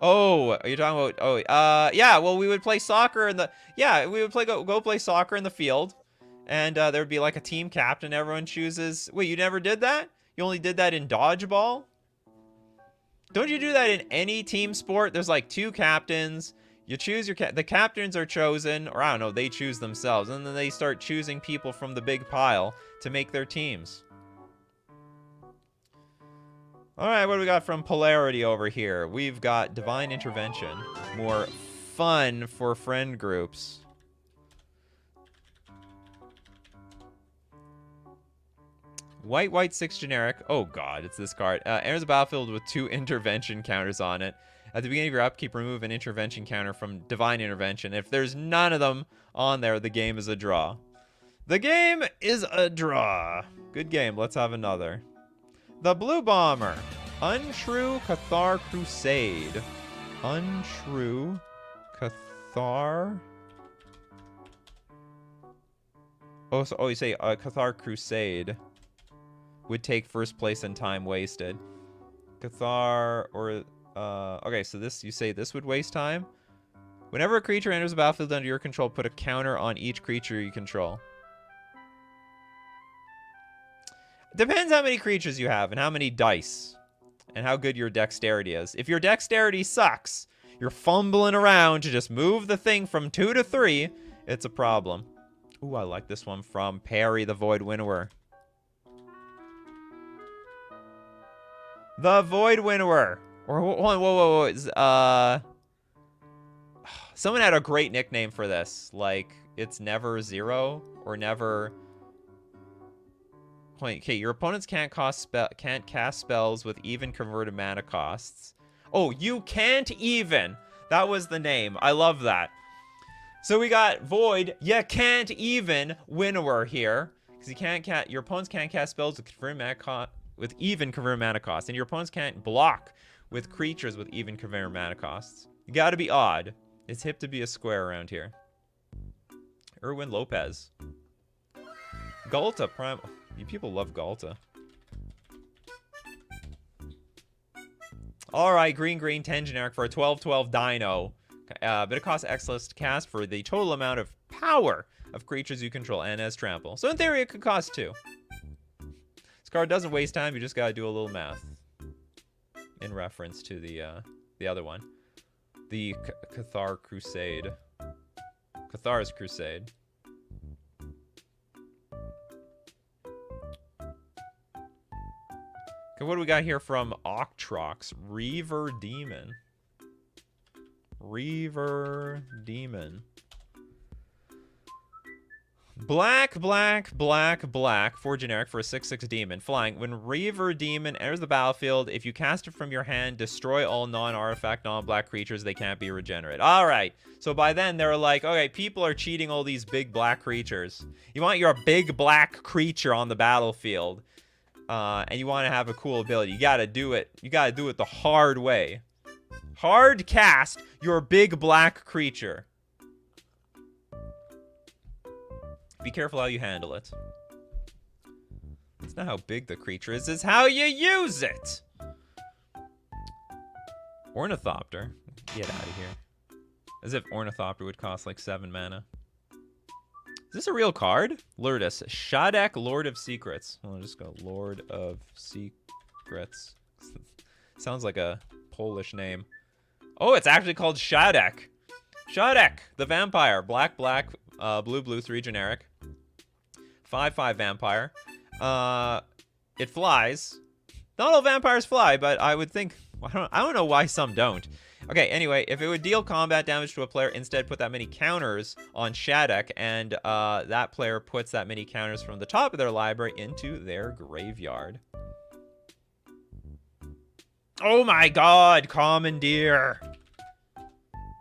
Oh, are you talking about? Oh, yeah. Well, we would play soccer in the. Yeah, we would go play soccer in the field, and there would be like a team captain. Everyone chooses. Wait, you never did that? You only did that in dodgeball? Don't you do that in any team sport? There's like 2 captains. You choose your the captains are chosen, or I don't know, they choose themselves, and then they start choosing people from the big pile to make their teams. All right, what do we got from Polarity over here? We've got Divine Intervention. More fun for friend groups. White 6 generic. Oh god, it's this card. Enters the battlefield with 2 intervention counters on it. At the beginning of your upkeep, remove an intervention counter from Divine Intervention. If there's none of them on there, the game is a draw. The game is a draw. Good game. Let's have another. The Blue Bomber. Untrue Cathar Crusade. Untrue Cathar. Oh, you say Cathar Crusade would take first place in time wasted. Cathar or okay, so this, you say this would waste time. Whenever a creature enters the battlefield under your control, put a counter on each creature you control. Depends how many creatures you have and how many dice and how good your dexterity is. If your dexterity sucks, you're fumbling around to just move the thing from 2 to 3, it's a problem. Ooh, I like this one from Perry the Void Winnower. The Void Winnower. Or whoa. Someone had a great nickname for this. Like, it's never 0 or never. Okay, your opponents can't cast spells with even converted mana costs. Oh, you can't even. That was the name. I love that. So we got Void. You can't even Winnower here, because your opponents can't cast spells with even converted mana costs, and your opponents can't block with creatures with even converted mana costs. You got to be odd. It's hip to be a square around here. Erwin Lopez. Galta Prime. You people love Galta. Alright, green, 10 generic for a 12/12 dino. But it costs X-less to cast for the total amount of power of creatures you control and as trample. So in theory, it could cost 2. This card doesn't waste time, you just gotta do a little math. In reference to the other one. The Cathar Crusade. Cathar's Crusade. Okay, what do we got here from Octrox? Reaver Demon. Reaver Demon. Black, 4 generic for a 6/6 demon. Flying. When Reaver Demon enters the battlefield, if you cast it from your hand, destroy all non-artifact, non-black creatures. They can't be regenerated. Alright. So by then, they're like, okay, people are cheating all these big black creatures. You want your big black creature on the battlefield. And you want to have a cool ability. You gotta do it. You gotta do it the hard way. Hard cast your big black creature. Be careful how you handle it. It's not how big the creature is, it's how you use it. Ornithopter. Get out of here. As if Ornithopter would cost like 7 mana. Is this a real card? Lourdes. Shadek, Lord of Secrets. I'll just go Lord of Secrets. Sounds like a Polish name. Oh, it's actually called Shadek. Shadek, the vampire. Black, black, blue, blue, 3 generic. 5/5 vampire. It flies. Not all vampires fly, but I would think... I don't know why some don't. Okay, anyway, if it would deal combat damage to a player, instead put that many counters on Shadek, and that player puts that many counters from the top of their library into their graveyard. Oh my god, Commandeer!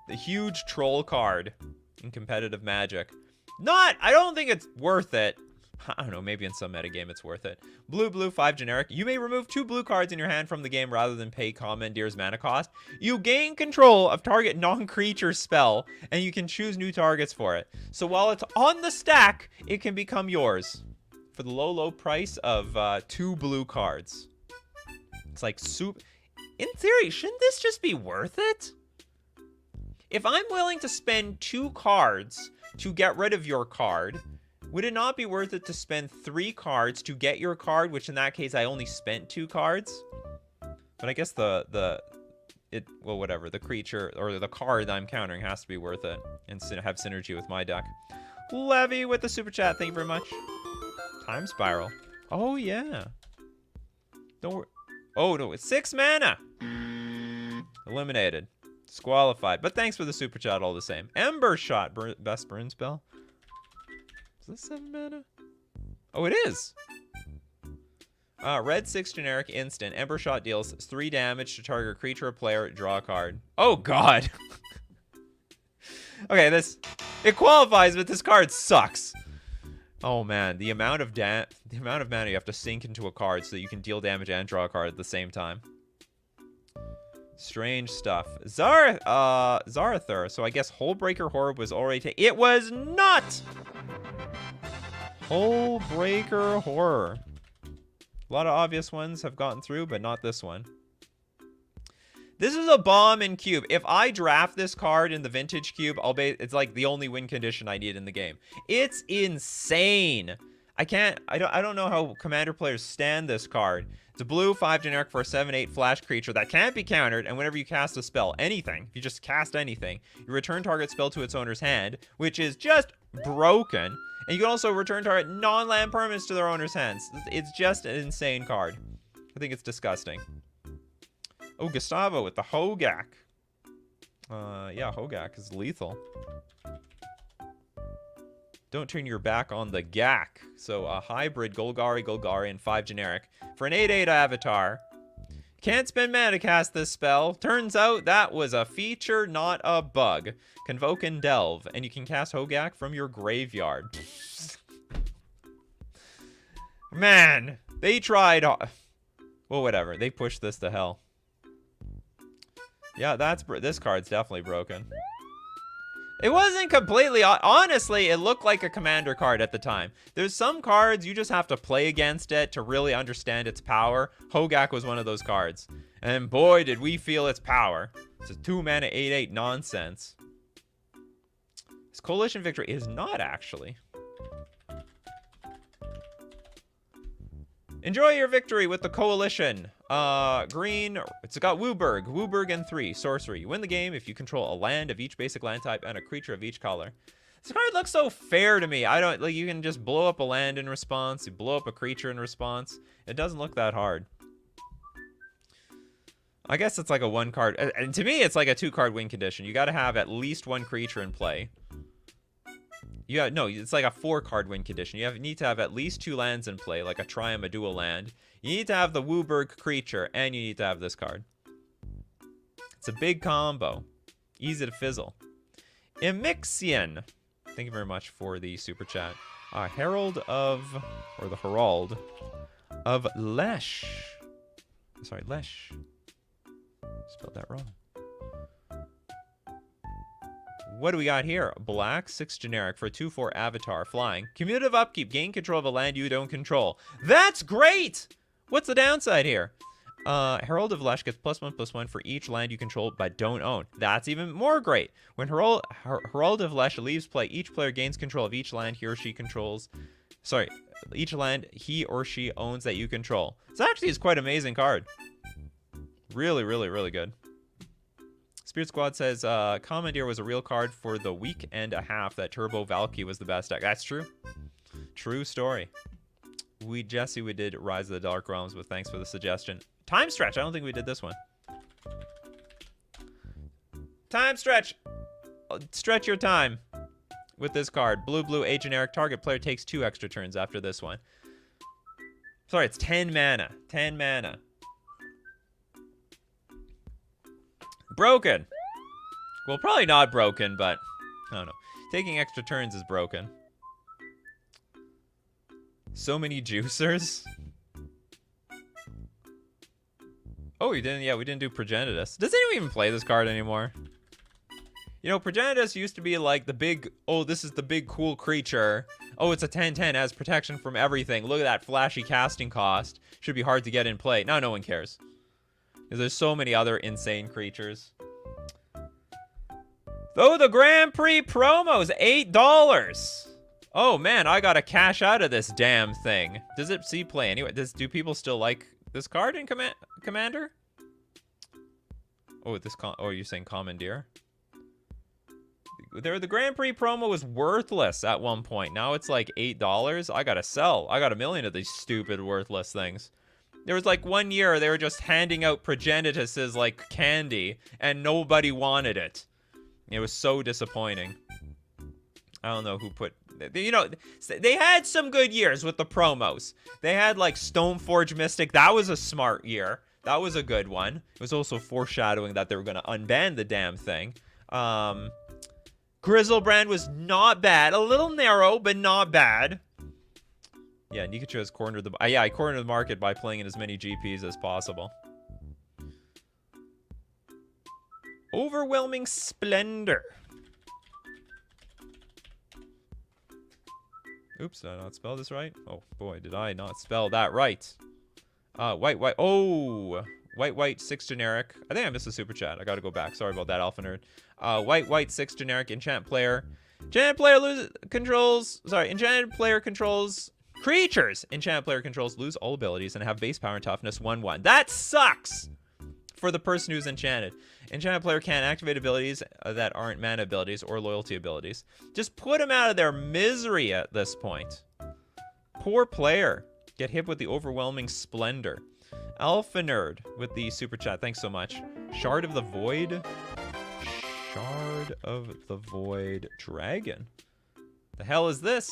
The huge troll card in competitive Magic. I don't think it's worth it. I don't know, maybe in some metagame it's worth it. Blue, blue, 5 generic. You may remove 2 blue cards in your hand from the game rather than pay Commandeer's mana cost. You gain control of target non-creature spell, and you can choose new targets for it. So while it's on the stack, it can become yours for the low, low price of 2 blue cards. It's like soup. In theory, shouldn't this just be worth it? If I'm willing to spend 2 cards to get rid of your card, would it not be worth it to spend 3 cards to get your card, which in that case I only spent 2 cards? But I guess well, whatever, the creature or the card that I'm countering has to be worth it and have synergy with my deck. Levy with the super chat, thank you very much. Time Spiral. Oh yeah. Don't worry. Oh no, it's 6 mana. Eliminated. Disqualified. But thanks for the super chat all the same. Ember Shot, best burn spell. Is this 7 mana? Oh, it is. Red 6 generic instant. Ember Shot deals 3 damage to target creature or player. Draw a card. Oh god. Okay, it qualifies, but this card sucks. Oh man, the amount of mana you have to sink into a card so that you can deal damage and draw a card at the same time. Strange stuff. Zarathur. So I guess Hullbreaker Horror was already It was not! Hullbreaker Horror. A lot of obvious ones have gotten through, but not this one. This is a bomb in cube. If I draft this card in the vintage cube, it's like the only win condition I need in the game. It's insane. I don't know how commander players stand this card. It's a blue 5 generic for a 7/8 flash creature that can't be countered, and whenever you cast a spell, anything, if you just cast anything, you return target spell to its owner's hand, which is just broken. And you can also return target non-land permanents to their owner's hands. It's just an insane card. I think it's disgusting. Oh, Gustavo with the Hogak. Yeah, Hogak is lethal. Don't turn your back on the Gak. So a hybrid Golgari, and 5 generic. For an 8/8 avatar. Can't spend mana to cast this spell. Turns out that was a feature, not a bug. Convoke and Delve. And you can cast Hogak from your graveyard. Man, they tried. Well, whatever. They pushed this to hell. Yeah, this card's definitely broken. It wasn't completely... Honestly, it looked like a commander card at the time. There's some cards you just have to play against it to really understand its power. Hogak was one of those cards. And boy, did we feel its power. It's a 2 mana 8/8 nonsense. This Coalition Victory is not actually. Enjoy your victory with the Coalition. Green, it's got Wooburg and 3, sorcery. You win the game if you control a land of each basic land type and a creature of each color. This card looks so fair to me. You can just blow up a land in response, you blow up a creature in response. It doesn't look that hard. I guess it's like a 1 card, and to me it's like a 2 card win condition. You gotta have at least 1 creature in play. No, it's like a 4 card win condition. You need to have at least 2 lands in play, like a Triumph, a dual land. You need to have the Wooburg creature, and you need to have this card. It's a big combo. Easy to fizzle. Emixian. Thank you very much for the super chat. Herald of Lesh. Sorry, Lesh. Spelled that wrong. What do we got here? Black, 6 generic for a 2/4 avatar, flying. Cumulative upkeep, gain control of a land you don't control. That's great! What's the downside here? Herald of Lesh gets +1/+1 for each land you control but don't own. That's even more great. When Herald of Lesh leaves play, each player gains control of each land he or she controls. Sorry, each land he or she owns that you control. This actually is quite an amazing card. Really, really, really good. Spirit Squad says, Commandeer was a real card for the week and a half that Turbo Valky was the best deck. That's true. True story. Jesse, we did Rise of the Dark Realms, but thanks for the suggestion. Time Stretch. I don't think we did this one. Time Stretch. Stretch your time with this card. Blue, blue, a generic. Target player takes 2 extra turns after this one. Sorry, it's 10 mana. 10 mana. Broken. Well, probably not broken, but I don't know. Taking extra turns is broken. So many juicers. Oh, we didn't. Yeah, we didn't do Progenitus. Does anyone even play this card anymore? You know, Progenitus used to be like the big, oh, this is the big cool creature. Oh, it's a 10/10, has protection from everything. Look at that flashy casting cost. Should be hard to get in play. Now no one cares. Because there's so many other insane creatures. Though the Grand Prix promo's $8. Oh man, I gotta cash out of this damn thing. Does it see play anyway? Do people still like this card in Commander? Oh, you're saying Commandeer? The Grand Prix promo was worthless at one point. Now it's like $8. I gotta sell. I got a million of these stupid worthless things. There was like 1 year they were just handing out Progenituses like candy, and nobody wanted it. It was so disappointing. I don't know who put... You know, they had some good years with the promos. They had like Stoneforge Mystic. That was a smart year. That was a good one. It was also foreshadowing that they were going to unban the damn thing. Grizzlebrand was not bad. A little narrow, but not bad. Yeah, Nikachu has cornered the... yeah, I cornered the market by playing in as many GPs as possible. Overwhelming Splendor. Oops, did I not spell this right? Oh, boy, did I not spell that right. White. Oh, white, 6 generic. I think I missed a super chat. I gotta go back. Sorry about that, Alpha Nerd. White, 6 generic. Enchant player. Enchanted player controls... Sorry, enchanted player controls... Creatures! Enchanted player controls lose all abilities and have base power and toughness 1/1. That sucks! For the person who's enchanted. Enchanted player can't activate abilities that aren't mana abilities or loyalty abilities. Just put them out of their misery at this point. Poor player. Get hit with the overwhelming splendor. Alpha Nerd with the super chat. Thanks so much. Shard of the Void. Shard of the Void Dragon. The hell is this?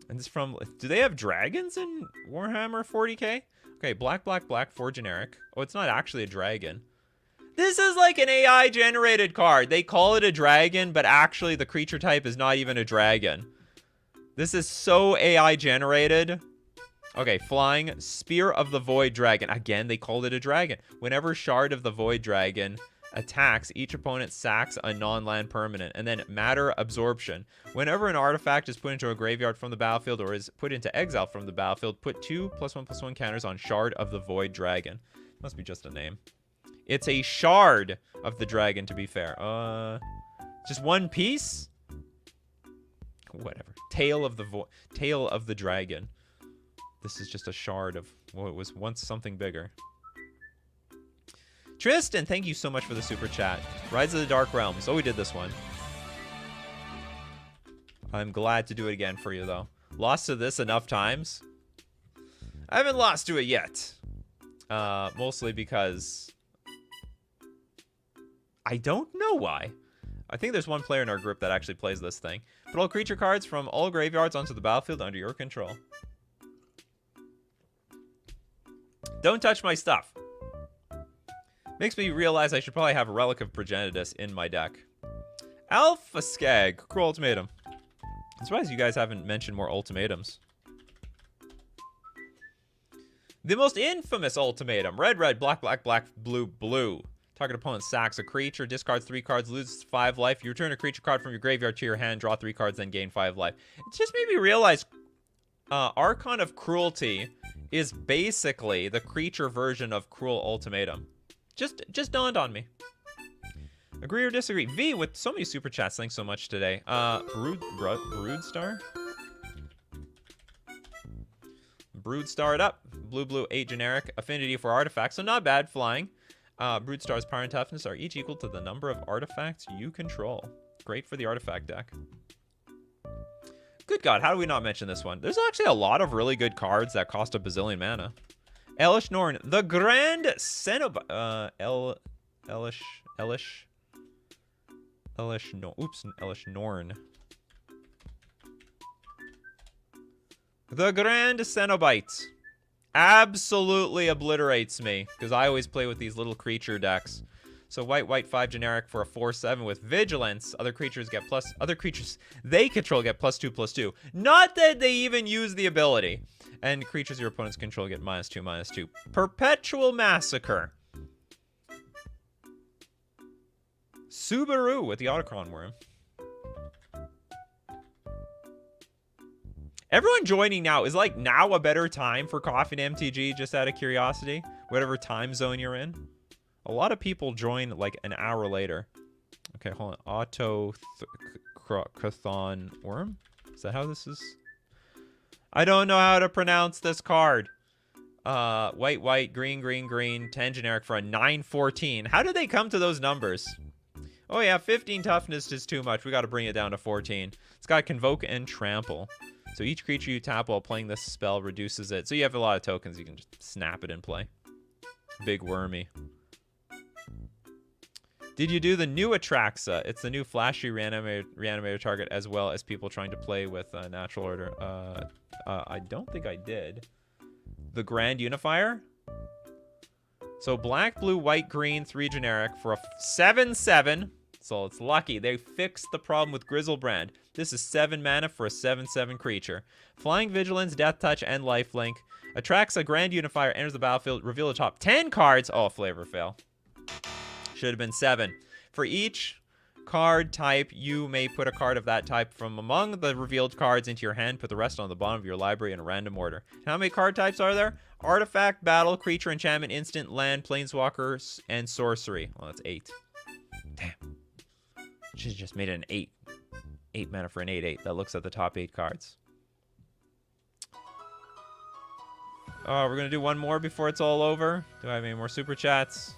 And this from... Do they have dragons in Warhammer 40k? Okay, black, 4 generic. Oh, it's not actually a dragon. This is like an AI-generated card. They call it a dragon, but actually the creature type is not even a dragon. This is so AI-generated. Okay, flying Spear of the Void Dragon. Again, they called it a dragon. Whenever Shard of the Void Dragon attacks, each opponent sacks a non-land permanent. And then Matter Absorption. Whenever an artifact is put into a graveyard from the battlefield or is put into exile from the battlefield, put 2 +1/+1 counters on Shard of the Void Dragon. Must be just a name. It's a Shard of the Dragon, to be fair. Just one piece? Whatever. Tail of the Dragon. This is just a shard of what was once something bigger. Tristan, thank you so much for the super chat. Rise of the Dark Realms. Oh, we did this one. I'm glad to do it again for you, though. Lost to this enough times. I haven't lost to it yet. Mostly because... I don't know why. I think there's one player in our group that actually plays this thing. Put all creature cards from all graveyards onto the battlefield under your control. Don't touch my stuff. Makes me realize I should probably have a Relic of Progenitus in my deck. Alpha Skag. Cruel Ultimatum. I'm surprised you guys haven't mentioned more ultimatums. The most infamous ultimatum. Red, black, blue. Target opponent sacks a creature, discards 3 cards, loses 5 life. You return a creature card from your graveyard to your hand, draw 3 cards, then gain 5 life. It just made me realize Archon of Cruelty is basically the creature version of Cruel Ultimatum. Just dawned on me. Agree or disagree? V with so many super chats. Thanks so much today. Broodstar it up. Blue, 8 generic. Affinity for artifacts, so not bad flying. Broodstar's power and toughness are each equal to the number of artifacts you control. Great for the artifact deck. Good God, how do we not mention this one? There's actually a lot of really good cards that cost a bazillion mana. Elish Norn, the Grand Cenobite. Elish Norn. The Grand Cenobite absolutely obliterates me because I always play with these little creature decks. So white 5 generic for a 4/7 with vigilance. Other creatures they control get +2/+2. Not that they even use the ability. And creatures your opponents control get -2/-2. Perpetual Massacre. Subaru with the Autochron Worm. Everyone joining now. Is like now a better time for Coffee and MTG, just out of curiosity? Whatever time zone you're in. A lot of people join like an hour later. Okay, hold on. Autochron Worm? Is that how this is? I don't know how to pronounce this card. White, green, 10 generic for a 9/14. How did they come to those numbers? Oh yeah, 15 toughness is too much. We got to bring it down to 14. It's got Convoke and Trample. So each creature you tap while playing this spell reduces it. So you have a lot of tokens. You can just snap it and play. Big Wormy. Did you do the new Atraxa? It's the new flashy reanimator target, as well as people trying to play with natural order. I don't think I did. The Grand Unifier? So black, blue, white, green, 3 generic for a 7/7. So it's lucky. They fixed the problem with Grizzlebrand. This is 7 mana for a 7/7 creature. Flying Vigilance, Death Touch, and Lifelink. Atraxa Grand Unifier enters the battlefield. Reveal the top 10 cards. Oh, flavor fail. Should have been 7. For each card type, you may put a card of that type from among the revealed cards into your hand. Put the rest on the bottom of your library in a random order. How many card types are there? Artifact, Battle, Creature, Enchantment, Instant, Land, Planeswalker, and Sorcery. Well, that's 8. Damn. Should have just made it an 8. 8 mana for an 8/8. That looks at the top 8 cards. Oh, we're going to do one more before it's all over. Do I have any more super chats?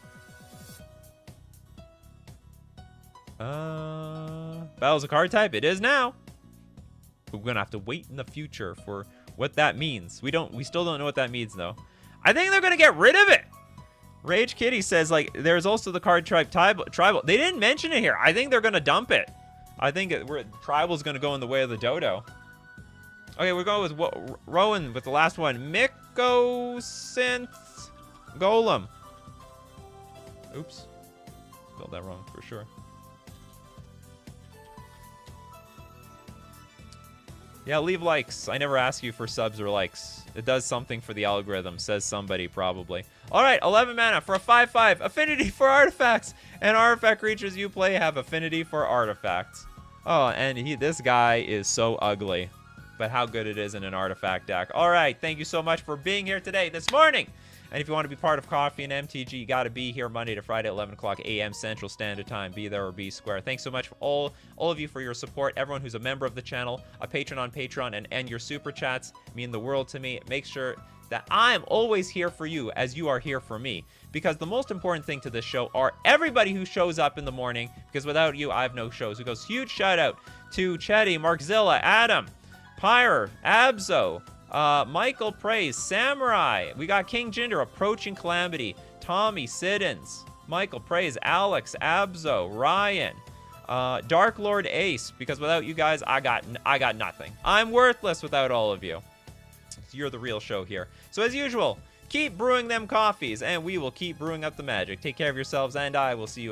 Battle's a card type. It is now. We're going to have to wait in the future for what that means. We still don't know what that means, though. I think they're going to get rid of it. Rage Kitty says, like, there's also the card type tribal. They didn't mention it here. I think they're going to dump it. I think tribal's going to go in the way of the dodo. Okay, we're going with Rowan with the last one. Mycosynth Golem. Oops. Spelled that wrong for sure. Yeah, leave likes. I never ask you for subs or likes. It does something for the algorithm, says somebody probably. All right, 11 mana for a 5/5. Affinity for artifacts. And artifact creatures you play have affinity for artifacts. Oh, and this guy is so ugly. But how good it is in an artifact deck. All right, thank you so much for being here today, this morning. And if you want to be part of Coffee and MTG, you got to be here Monday to Friday at 11 o'clock a.m. Central Standard Time. Be there or be square. Thanks so much for all of you for your support. Everyone who's a member of the channel, a patron on Patreon, and your super chats mean the world to me. Make sure that I'm always here for you as you are here for me. Because the most important thing to this show are everybody who shows up in the morning. Because without you, I have no shows. Who goes huge shout out to Chetty, Markzilla, Adam, Pyre, Abzo, Michael Praise, Samurai. We got King Jinder, Approaching Calamity, Tommy Siddons, Michael Praise, Alex, Abzo, Ryan, Dark Lord Ace. Because without you guys, I got nothing. I'm worthless without all of you. You're the real show here. So as usual, keep brewing them coffees, and we will keep brewing up the magic. Take care of yourselves, and I will see you